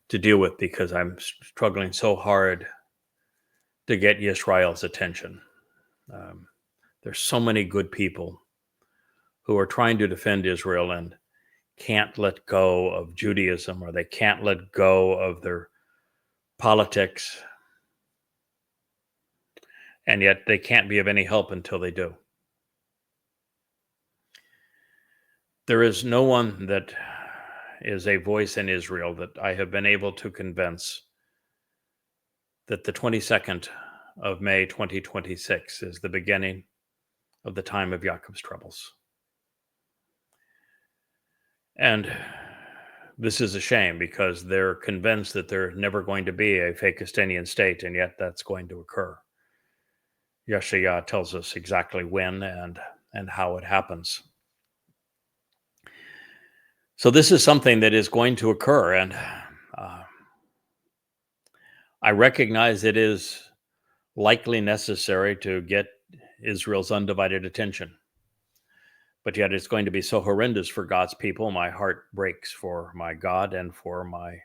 deal with, because I'm struggling so hard to get Israel's attention. There's so many good people who are trying to defend Israel and can't let go of Judaism, or they can't let go of their politics. And yet they can't be of any help until they do. There is no one that is a voice in Israel that I have been able to convince that the 22nd of May 2026 is the beginning of the time of Jacob's troubles. And this is a shame, because they're convinced that there's never going to be a Fakistanian state, and yet that's going to occur. Yeshaya tells us exactly when and how it happens. So this is something that is going to occur, and I recognize it is likely necessary to get Israel's undivided attention. But yet it's going to be so horrendous for God's people. My heart breaks for my God and for my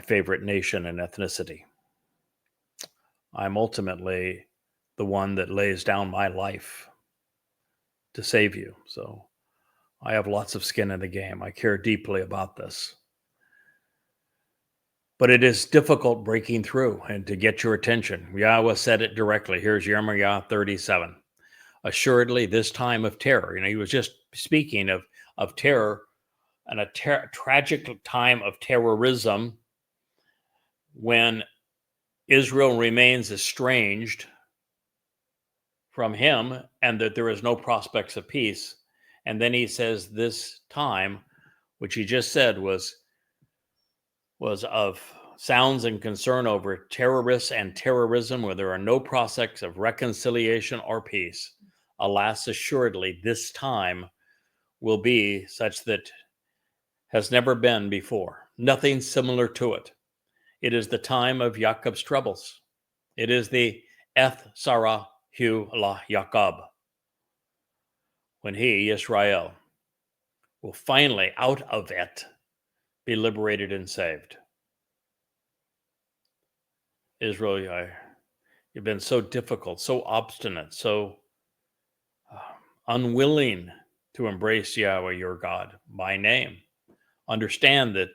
favorite nation and ethnicity. I'm ultimately the one that lays down my life to save you. So I have lots of skin in the game. I care deeply about this. But it is difficult breaking through and to get your attention. Yahweh said it directly. Here's Jeremiah 37. assuredly this time of terror. He was just speaking of terror and a tragic time of terrorism when Israel remains estranged from him and that there is no prospects of peace. And then he says this time, which he just said was of sounds and concern over terrorists and terrorism, where there are no prospects of reconciliation or peace. Alas, assuredly, this time will be such that has never been before. Nothing similar to it. It is the time of Jacob's troubles. It is the Eth Sarah Hu La Jacob, when he, Israel, will finally out of it be liberated and saved. Israel, you've been so difficult, so obstinate, so unwilling to embrace Yahweh your God by name. Understand that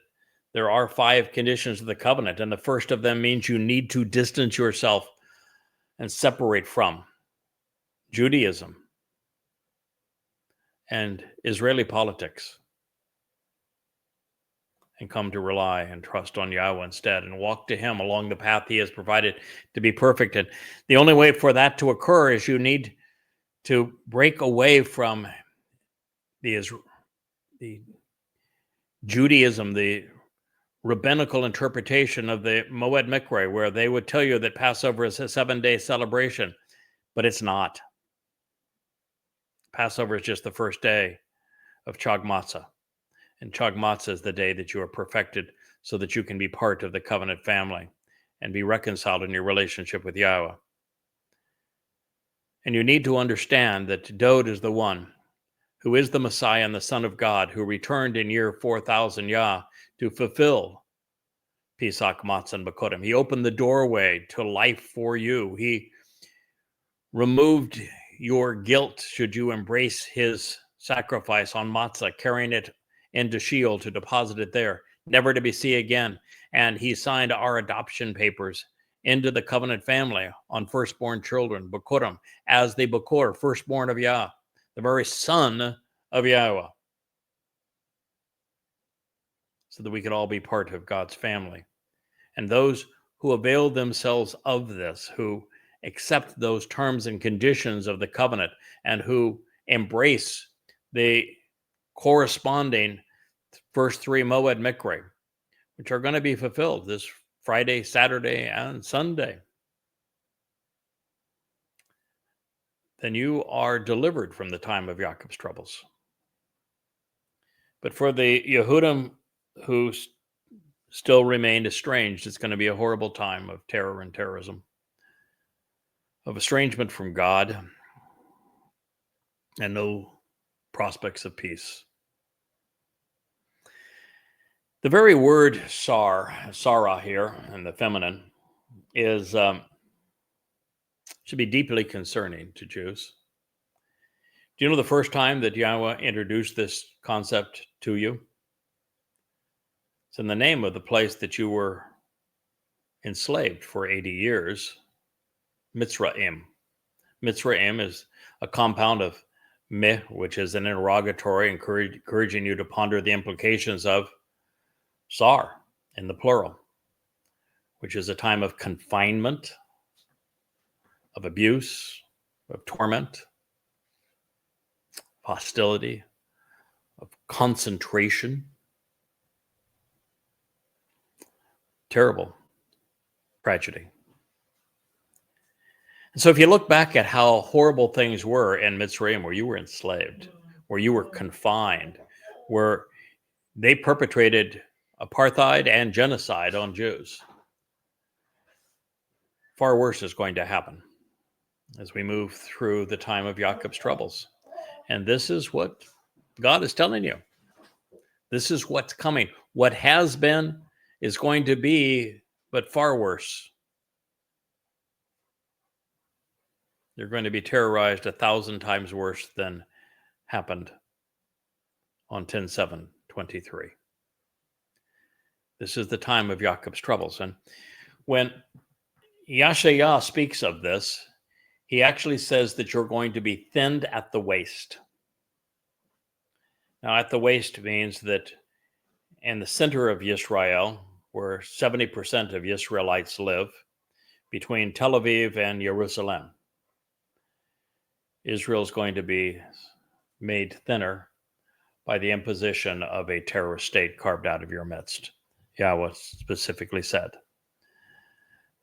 there are 5 conditions of the covenant, and the first of them means you need to distance yourself and separate from Judaism and Israeli politics and come to rely and trust on Yahweh instead and walk to him along the path he has provided to be perfect. And the only way for that to occur is you need to break away from the Judaism, the rabbinical interpretation of the Moed Mikre, where they would tell you that Passover is a 7-day celebration, but it's not. Passover is just the first day of Chag Matzah. And Chag Matzah is the day that you are perfected so that you can be part of the covenant family and be reconciled in your relationship with Yahweh. And you need to understand that Dod is the one who is the Messiah and the Son of God, who returned in year 4000 Yah to fulfill Pesach, Matzah, and Bakodim. He opened the doorway to life for you. He removed your guilt should you embrace his sacrifice on Matzah, carrying it into Sheol to deposit it there, never to be seen again. And he signed our adoption papers into the covenant family on firstborn children, Bakurim, as the Bakur, firstborn of Yah, the very son of Yahweh, so that we could all be part of God's family. And those who avail themselves of this, who accept those terms and conditions of the covenant, and who embrace the corresponding first 3 Moed Mikre, which are going to be fulfilled this Friday, Saturday, and Sunday, then you are delivered from the time of Jacob's troubles. But for the Yehudim who still remained estranged, it's going to be a horrible time of terror and terrorism, of estrangement from God, and no prospects of peace. The very word Sarah here, in the feminine, is should be deeply concerning to Jews. Do you know the first time that Yahweh introduced this concept to you? It's in the name of the place that you were enslaved for 80 years, Mitzrayim. Mitzrayim is a compound of meh, which is an interrogatory encouraging you to ponder the implications of sar in the plural, which is a time of confinement, of abuse, of torment, of hostility, of concentration. Terrible tragedy. And so if you look back at how horrible things were in Mitzrayim, where you were enslaved, where you were confined, where they perpetrated apartheid and genocide on Jews, far worse is going to happen as we move through the time of Jacob's troubles. And this is what God is telling you. This is what's coming. What has been is going to be, but far worse. You're going to be terrorized 1,000 times worse than happened on 10/7/23. This is the time of Jacob's troubles. And when Yashayah speaks of this, He actually says that you're going to be thinned at the waist. Now, at the waist means that in the center of Israel, where 70% of Israelites live, between Tel Aviv and Jerusalem, Israel is going to be made thinner by the imposition of a terrorist state carved out of your midst. Yahweh specifically said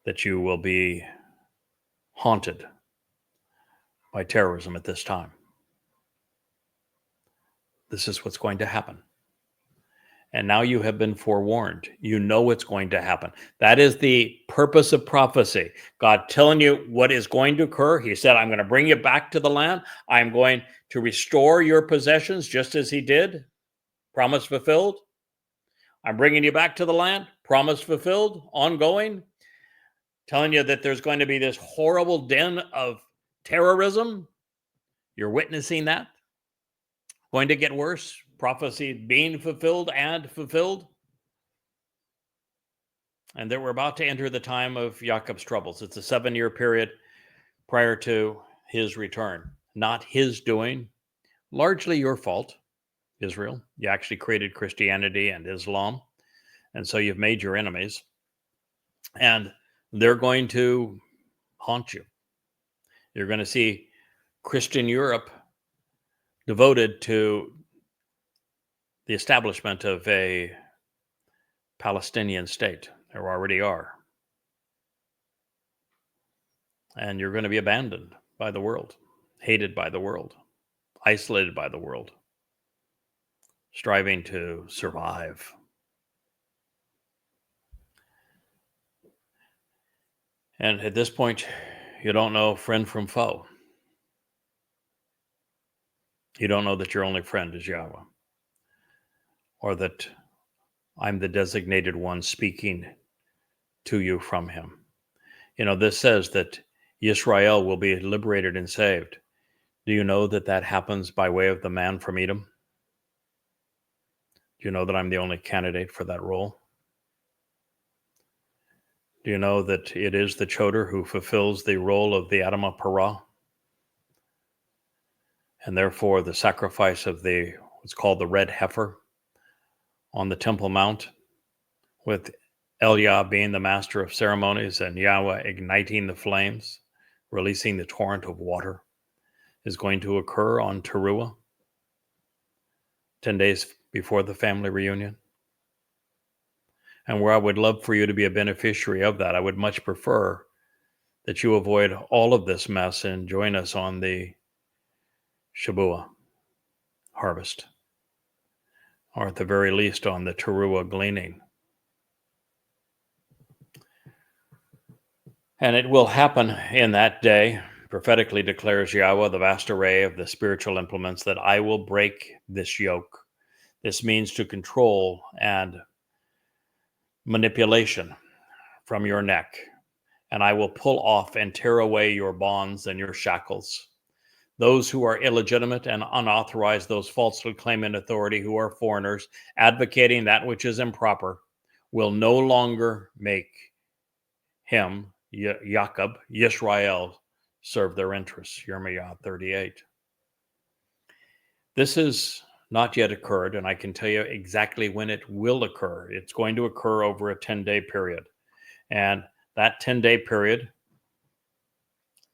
that you will be haunted by terrorism at this time. This is what's going to happen. And now you have been forewarned. You know what's going to happen. That is the purpose of prophecy. God telling you what is going to occur. He said, I'm going to bring you back to the land. I'm going to restore your possessions just as he did. Promise fulfilled. I'm bringing you back to the land. Promise fulfilled. Ongoing. Telling you that there's going to be this horrible den of terrorism. You're witnessing that. Going to get worse. Prophecy being fulfilled and fulfilled. And that we're about to enter the time of Jacob's troubles. It's a 7-year period prior to his return. Not his doing. Largely your fault, Israel. You actually created Christianity and Islam. And so you've made your enemies. And they're going to haunt you. You're going to see Christian Europe devoted to the establishment of a Palestinian state. There already are. And you're going to be abandoned by the world, hated by the world, isolated by the world, striving to survive. And at this point, you don't know friend from foe. You don't know that your only friend is Yahweh, or that I'm the designated one speaking to you from him. You know, this says that Israel will be liberated and saved. Do you know that that happens by way of the man from Edom? Do you know that I'm the only candidate for that role? Do you know that it is the Choder who fulfills the role of the Adamah Parah? And therefore the sacrifice of what's called the red heifer on the Temple Mount, with Eliah being the master of ceremonies and Yahweh igniting the flames, releasing the torrent of water, is going to occur on Towrah, 10 days before the family reunion. And where I would love for you to be a beneficiary of that, I would much prefer that you avoid all of this mess and join us on the Shabuah harvest, or at the very least on the Towrah gleaning. And it will happen in that day, prophetically declares Yahweh, the vast array of the spiritual implements, that I will break this yoke. This means to control and manipulation from your neck. And I will pull off and tear away your bonds and your shackles. Those who are illegitimate and unauthorized, those falsely claiming authority, who are foreigners, advocating that which is improper, will no longer make him, Jacob, Yisrael, serve their interests. Yirmiyahu 38. This has not yet occurred, and I can tell you exactly when it will occur. It's going to occur over a 10-day period. And that 10-day period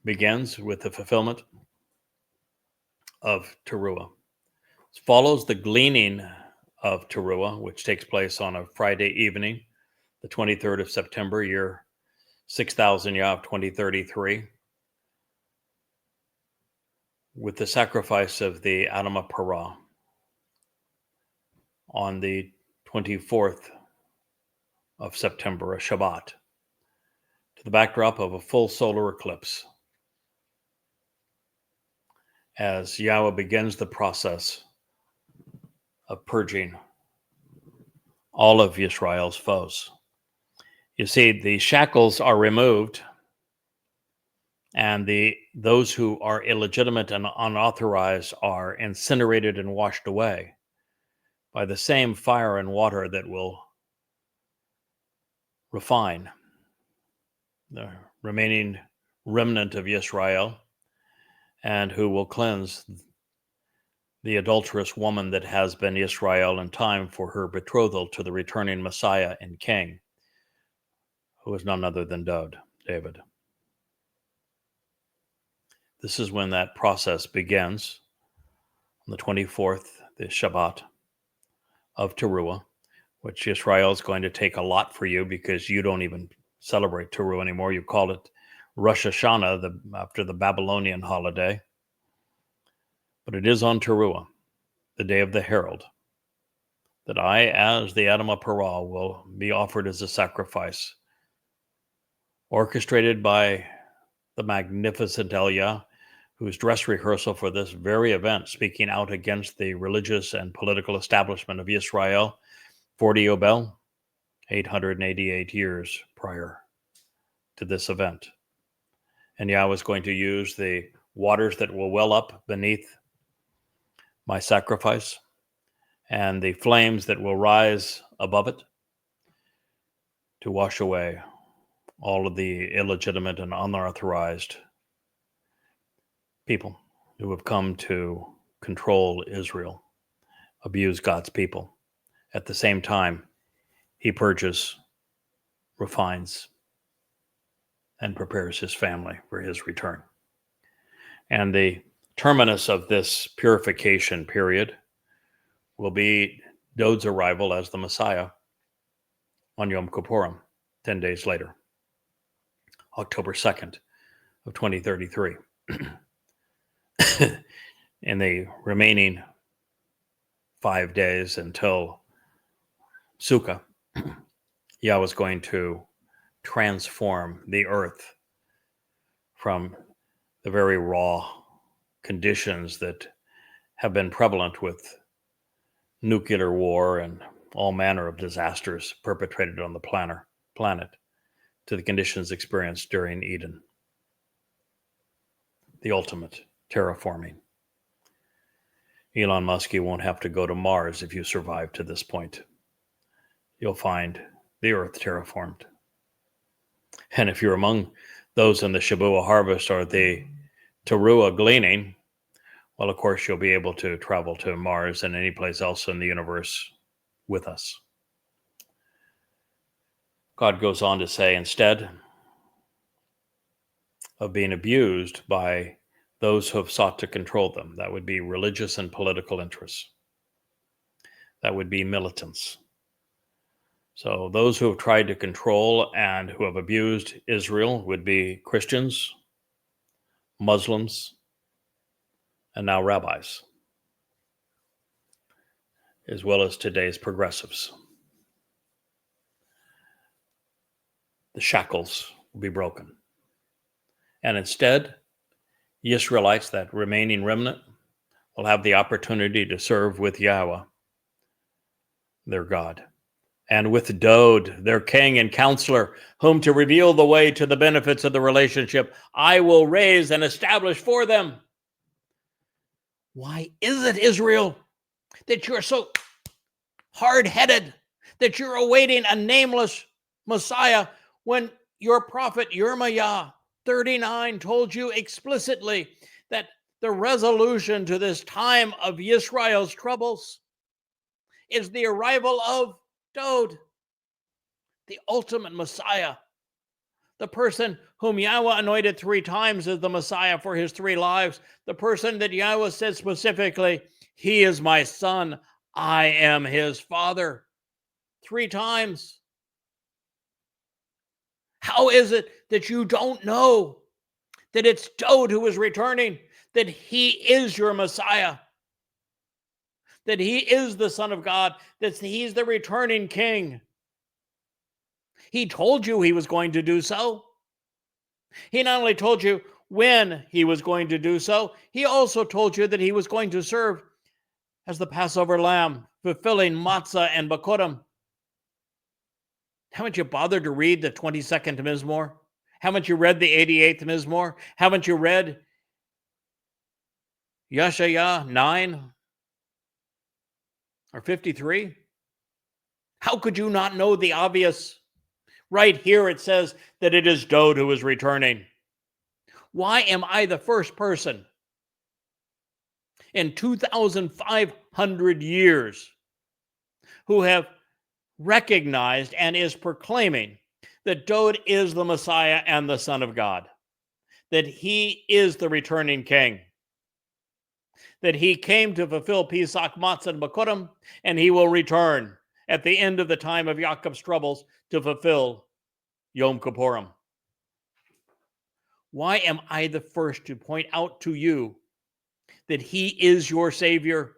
begins with the fulfillment of Towrah. It follows the gleaning of Towrah, which takes place on a Friday evening, the 23rd of September, year 6000 Yah of 2033, with the sacrifice of the Adamah Parah on the 24th of September, a Shabat, to the backdrop of a full solar eclipse, as Yahweh begins the process of purging all of Israel's foes. You see, the shackles are removed, and those who are illegitimate and unauthorized are incinerated and washed away by the same fire and water that will refine the remaining remnant of Israel, and who will cleanse the adulterous woman that has been Israel in time for her betrothal to the returning Messiah and King, who is none other than David. This is when that process begins, on the 24th, the Shabat of Towrah, which Israel is going to take a lot for you because you don't even celebrate Towrah anymore. You call it Rosh Hashanah, after the Babylonian holiday. But it is on Towrah, the day of the herald, that I, as the Adam of Parah, will be offered as a sacrifice, orchestrated by the magnificent Elia, whose dress rehearsal for this very event, speaking out against the religious and political establishment of Israel, 40 Babel, 888 years prior to this event. And Yahweh is going to use the waters that will well up beneath my sacrifice and the flames that will rise above it to wash away all of the illegitimate and unauthorized people who have come to control Israel, abuse God's people. At the same time, he purges, refines, and prepares his family for his return. And the terminus of this purification period will be Dod's arrival as the Messiah on Yom Kippurim, 10 days later, October 2nd of 2033. In the remaining 5 days until Sukkah, Yahweh is going to transform the earth from the very raw conditions that have been prevalent with nuclear war and all manner of disasters perpetrated on the planet to the conditions experienced during Eden, the ultimate terraforming. Elon Musk, you won't have to go to Mars if you survive to this point. You'll find the earth terraformed. And if you're among those in the Shabuah harvest or the Towrah gleaning, well, of course, you'll be able to travel to Mars and any place else in the universe with us. God goes on to say, instead of being abused by those who have sought to control them, that would be religious and political interests. That would be militants. So those who have tried to control and who have abused Israel would be Christians, Muslims, and now rabbis, as well as today's progressives. The shackles will be broken. And instead, the Israelites, that remaining remnant, will have the opportunity to serve with Yahweh, their God, and with Dod, their king and counselor, whom to reveal the way to the benefits of the relationship I will raise and establish for them. Why is it, Israel, that you're so hard-headed, that you're awaiting a nameless Messiah when your prophet Yirmiah 39 told you explicitly that the resolution to this time of Yisrael's troubles is the arrival of Dod, the ultimate Messiah, the person whom Yahweh anointed 3 times as the Messiah for his 3 lives, the person that Yahweh said specifically, he is my son, I am his father, 3 times. How is it that you don't know that it's Dod who is returning, that he is your Messiah, that he is the Son of God, that he's the returning king? He told you he was going to do so. He not only told you when he was going to do so, he also told you that he was going to serve as the Passover lamb, fulfilling matzah and bakurim. Haven't you bothered to read the 22nd Mizmor? Haven't you read the 88th Mizmor? Haven't you read Yeshayah 9 or 53? How could you not know the obvious? Right here it says that it is Dod who is returning. Why am I the first person in 2,500 years who have recognized and is proclaiming that Dowd is the Messiah and the Son of God, that he is the returning king, that he came to fulfill Pesach, Matzah, and Bikurim, and he will return at the end of the time of Yaakov's troubles to fulfill Yom Kippurim? Why am I the first to point out to you that he is your Savior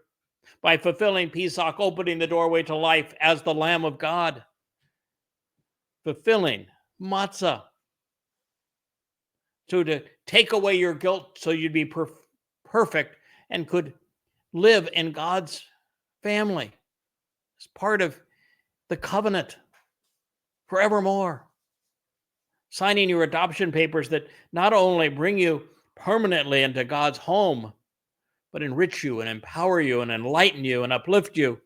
by fulfilling Pesach, opening the doorway to life as the Lamb of God, fulfilling Matzah, so to take away your guilt so you'd be perfect and could live in God's family as part of the covenant forevermore, signing your adoption papers that not only bring you permanently into God's home, but enrich you and empower you and enlighten you and uplift you.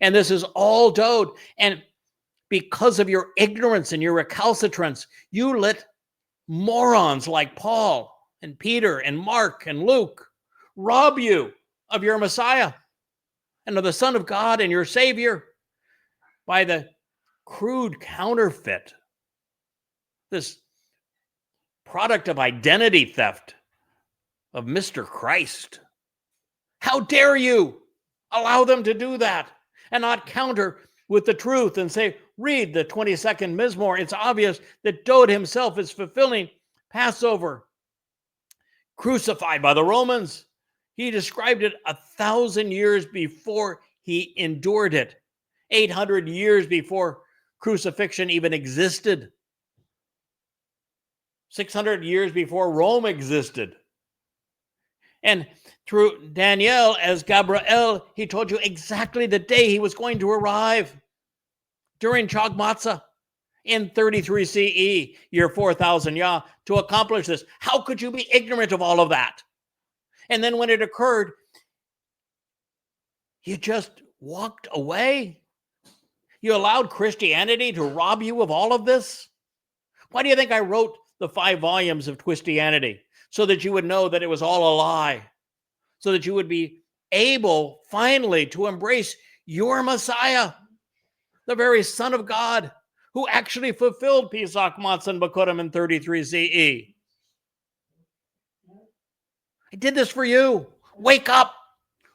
And this is all Dowd. And because of your ignorance and your recalcitrance, you let morons like Paul and Peter and Mark and Luke rob you of your Messiah and of the Son of God and your Savior by the crude counterfeit, this product of identity theft of Mr. Christ. How dare you allow them to do that and not counter with the truth and say, read the 22nd Mizmor. It's obvious that Dowd himself is fulfilling Passover, crucified by the Romans. He described it 1,000 years before he endured it, 800 years before crucifixion even existed, 600 years before Rome existed. And through Daniel, as Gabriel, he told you exactly the day he was going to arrive during Chag Matzah in 33 CE, year 4000 Yah, to accomplish this. How could you be ignorant of all of that? And then when it occurred, you just walked away? You allowed Christianity to rob you of all of this? Why do you think I wrote the 5 volumes of Twistianity? So that you would know that it was all a lie. So that you would be able finally to embrace your Messiah, the very Son of God, who actually fulfilled Pesach, Matzah, and Bikurim in 33 CE. I did this for you. Wake up.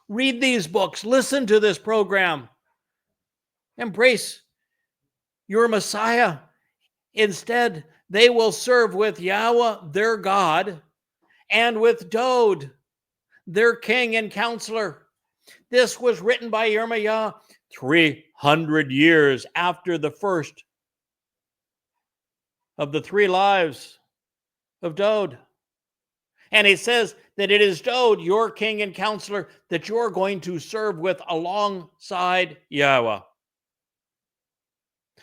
Read these books. Listen to this program. Embrace your Messiah. Instead, they will serve with Yahweh, their God, and with Dowd, their king and counselor. This was written by Yirmiah 300 years after the first of the 3 lives of Dowd. And he says that it is Dowd, your king and counselor, that you're going to serve with alongside Yahweh.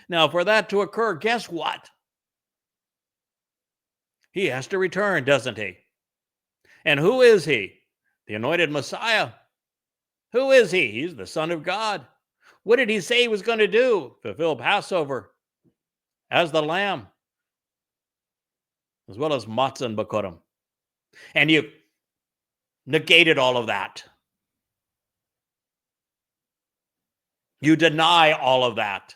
Now, for that to occur, guess what? He has to return, doesn't he? And who is he? The anointed Messiah. Who is he? He's the Son of God. What did he say he was going to do? Fulfill Passover as the Lamb, as well as Matzah and Bikurim. And you negated all of that. You deny all of that.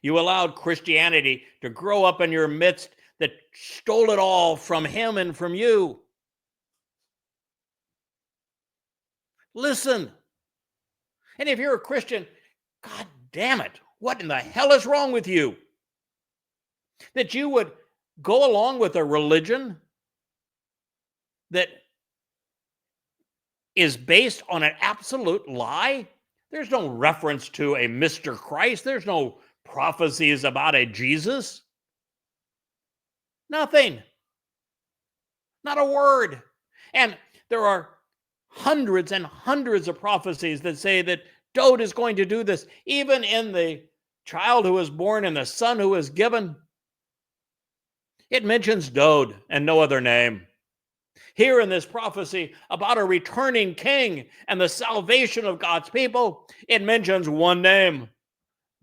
You allowed Christianity to grow up in your midst that stole it all from him and from you. Listen. And if you're a Christian, God damn it, what in the hell is wrong with you? That you would go along with a religion that is based on an absolute lie? There's no reference to a Mr. Christ. There's no prophecies about a Jesus. Nothing. Not a word. And there are hundreds and hundreds of prophecies that say that Dowd is going to do this, even in the child who was born and the son who was given. It mentions Dowd and no other name. Here in this prophecy about a returning king and the salvation of God's people, it mentions one name,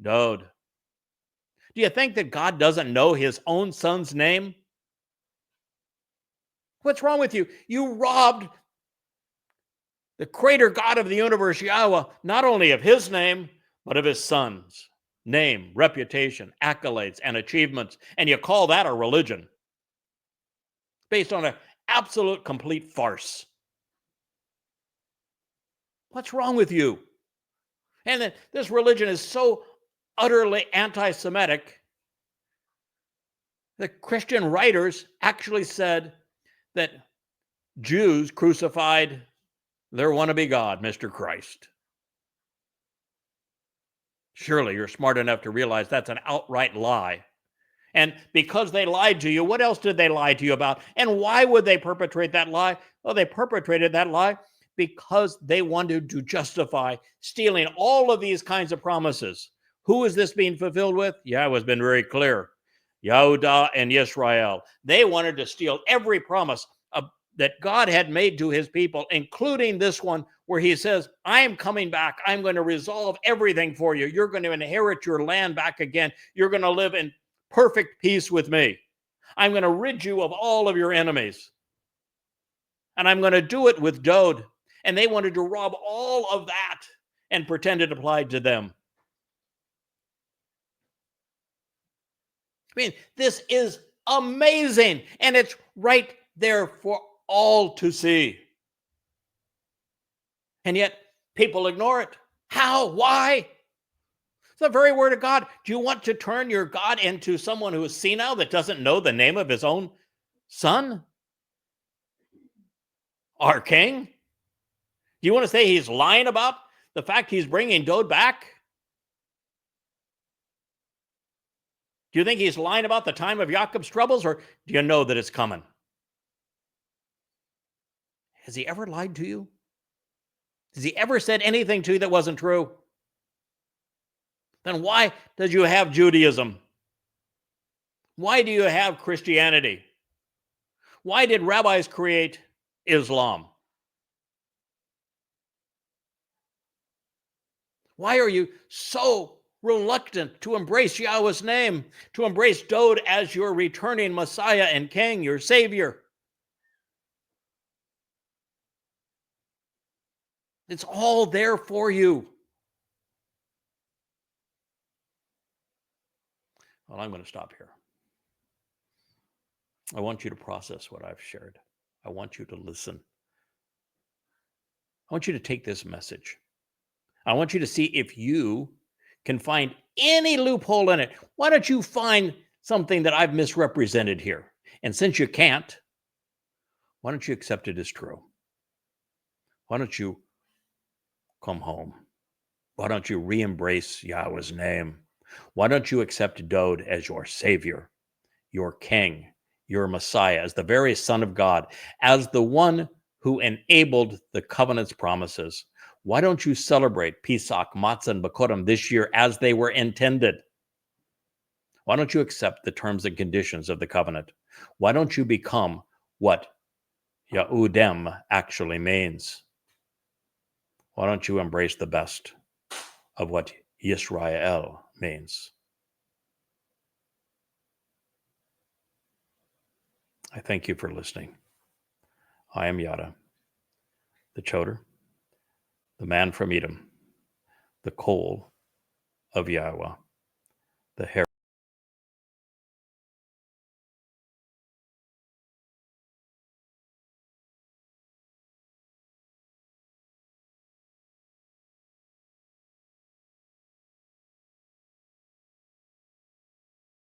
Dowd. Do you think that God doesn't know his own son's name? What's wrong with you? You robbed the creator God of the universe, Yahweh, not only of his name, but of his son's name, reputation, accolades, and achievements. And you call that a religion based on an absolute complete farce. What's wrong with you? And this religion is so utterly anti-Semitic. The Christian writers actually said that Jews crucified their wannabe God, Mr. Christ. Surely you're smart enough to realize that's an outright lie. And because they lied to you, what else did they lie to you about? And why would they perpetrate that lie? Well, they perpetrated that lie because they wanted to justify stealing all of these kinds of promises. Who is this being fulfilled with? Yahweh has been very clear. Yehudah and Yisrael. They wanted to steal every promise that God had made to his people, including this one where he says, I am coming back. I'm going to resolve everything for you. You're going to inherit your land back again. You're going to live in perfect peace with me. I'm going to rid you of all of your enemies. And I'm going to do it with Dode. And they wanted to rob all of that and pretend it applied to them. I mean, this is amazing. And it's right there for all to see. And yet people ignore it. How? Why? It's the very word of God. Do you want to turn your God into someone who is senile that doesn't know the name of his own son? Our king? Do you want to say he's lying about the fact he's bringing Dode back? Do you think he's lying about the time of Jacob's troubles, or do you know that it's coming? Has he ever lied to you? Has he ever said anything to you that wasn't true? Then why did you have Judaism? Why do you have Christianity? Why did rabbis create Islam? Why are you so reluctant to embrace Yahweh's name, to embrace Dode as your returning Messiah and King, your Savior? It's all there for you. Well, I'm going to stop here. I want you to process what I've shared. I want you to listen. I want you to take this message. I want you to see if you can find any loophole in it. Why don't you find something that I've misrepresented here? And since you can't, why don't you accept it as true? Why don't you come home? Why don't you re-embrace Yahweh's name? Why don't you accept Dode as your Savior, your King, your Messiah, as the very Son of God, as the one who enabled the covenant's promises? Why don't you celebrate Pesach, Matzah, and Bekurim this year as they were intended? Why don't you accept the terms and conditions of the covenant? Why don't you become what Yahudim actually means? Why don't you embrace the best of what Yisrael means? I thank you for listening. I am Yada, the Choder, the man from Edom, the coal of Yahweh, the hair.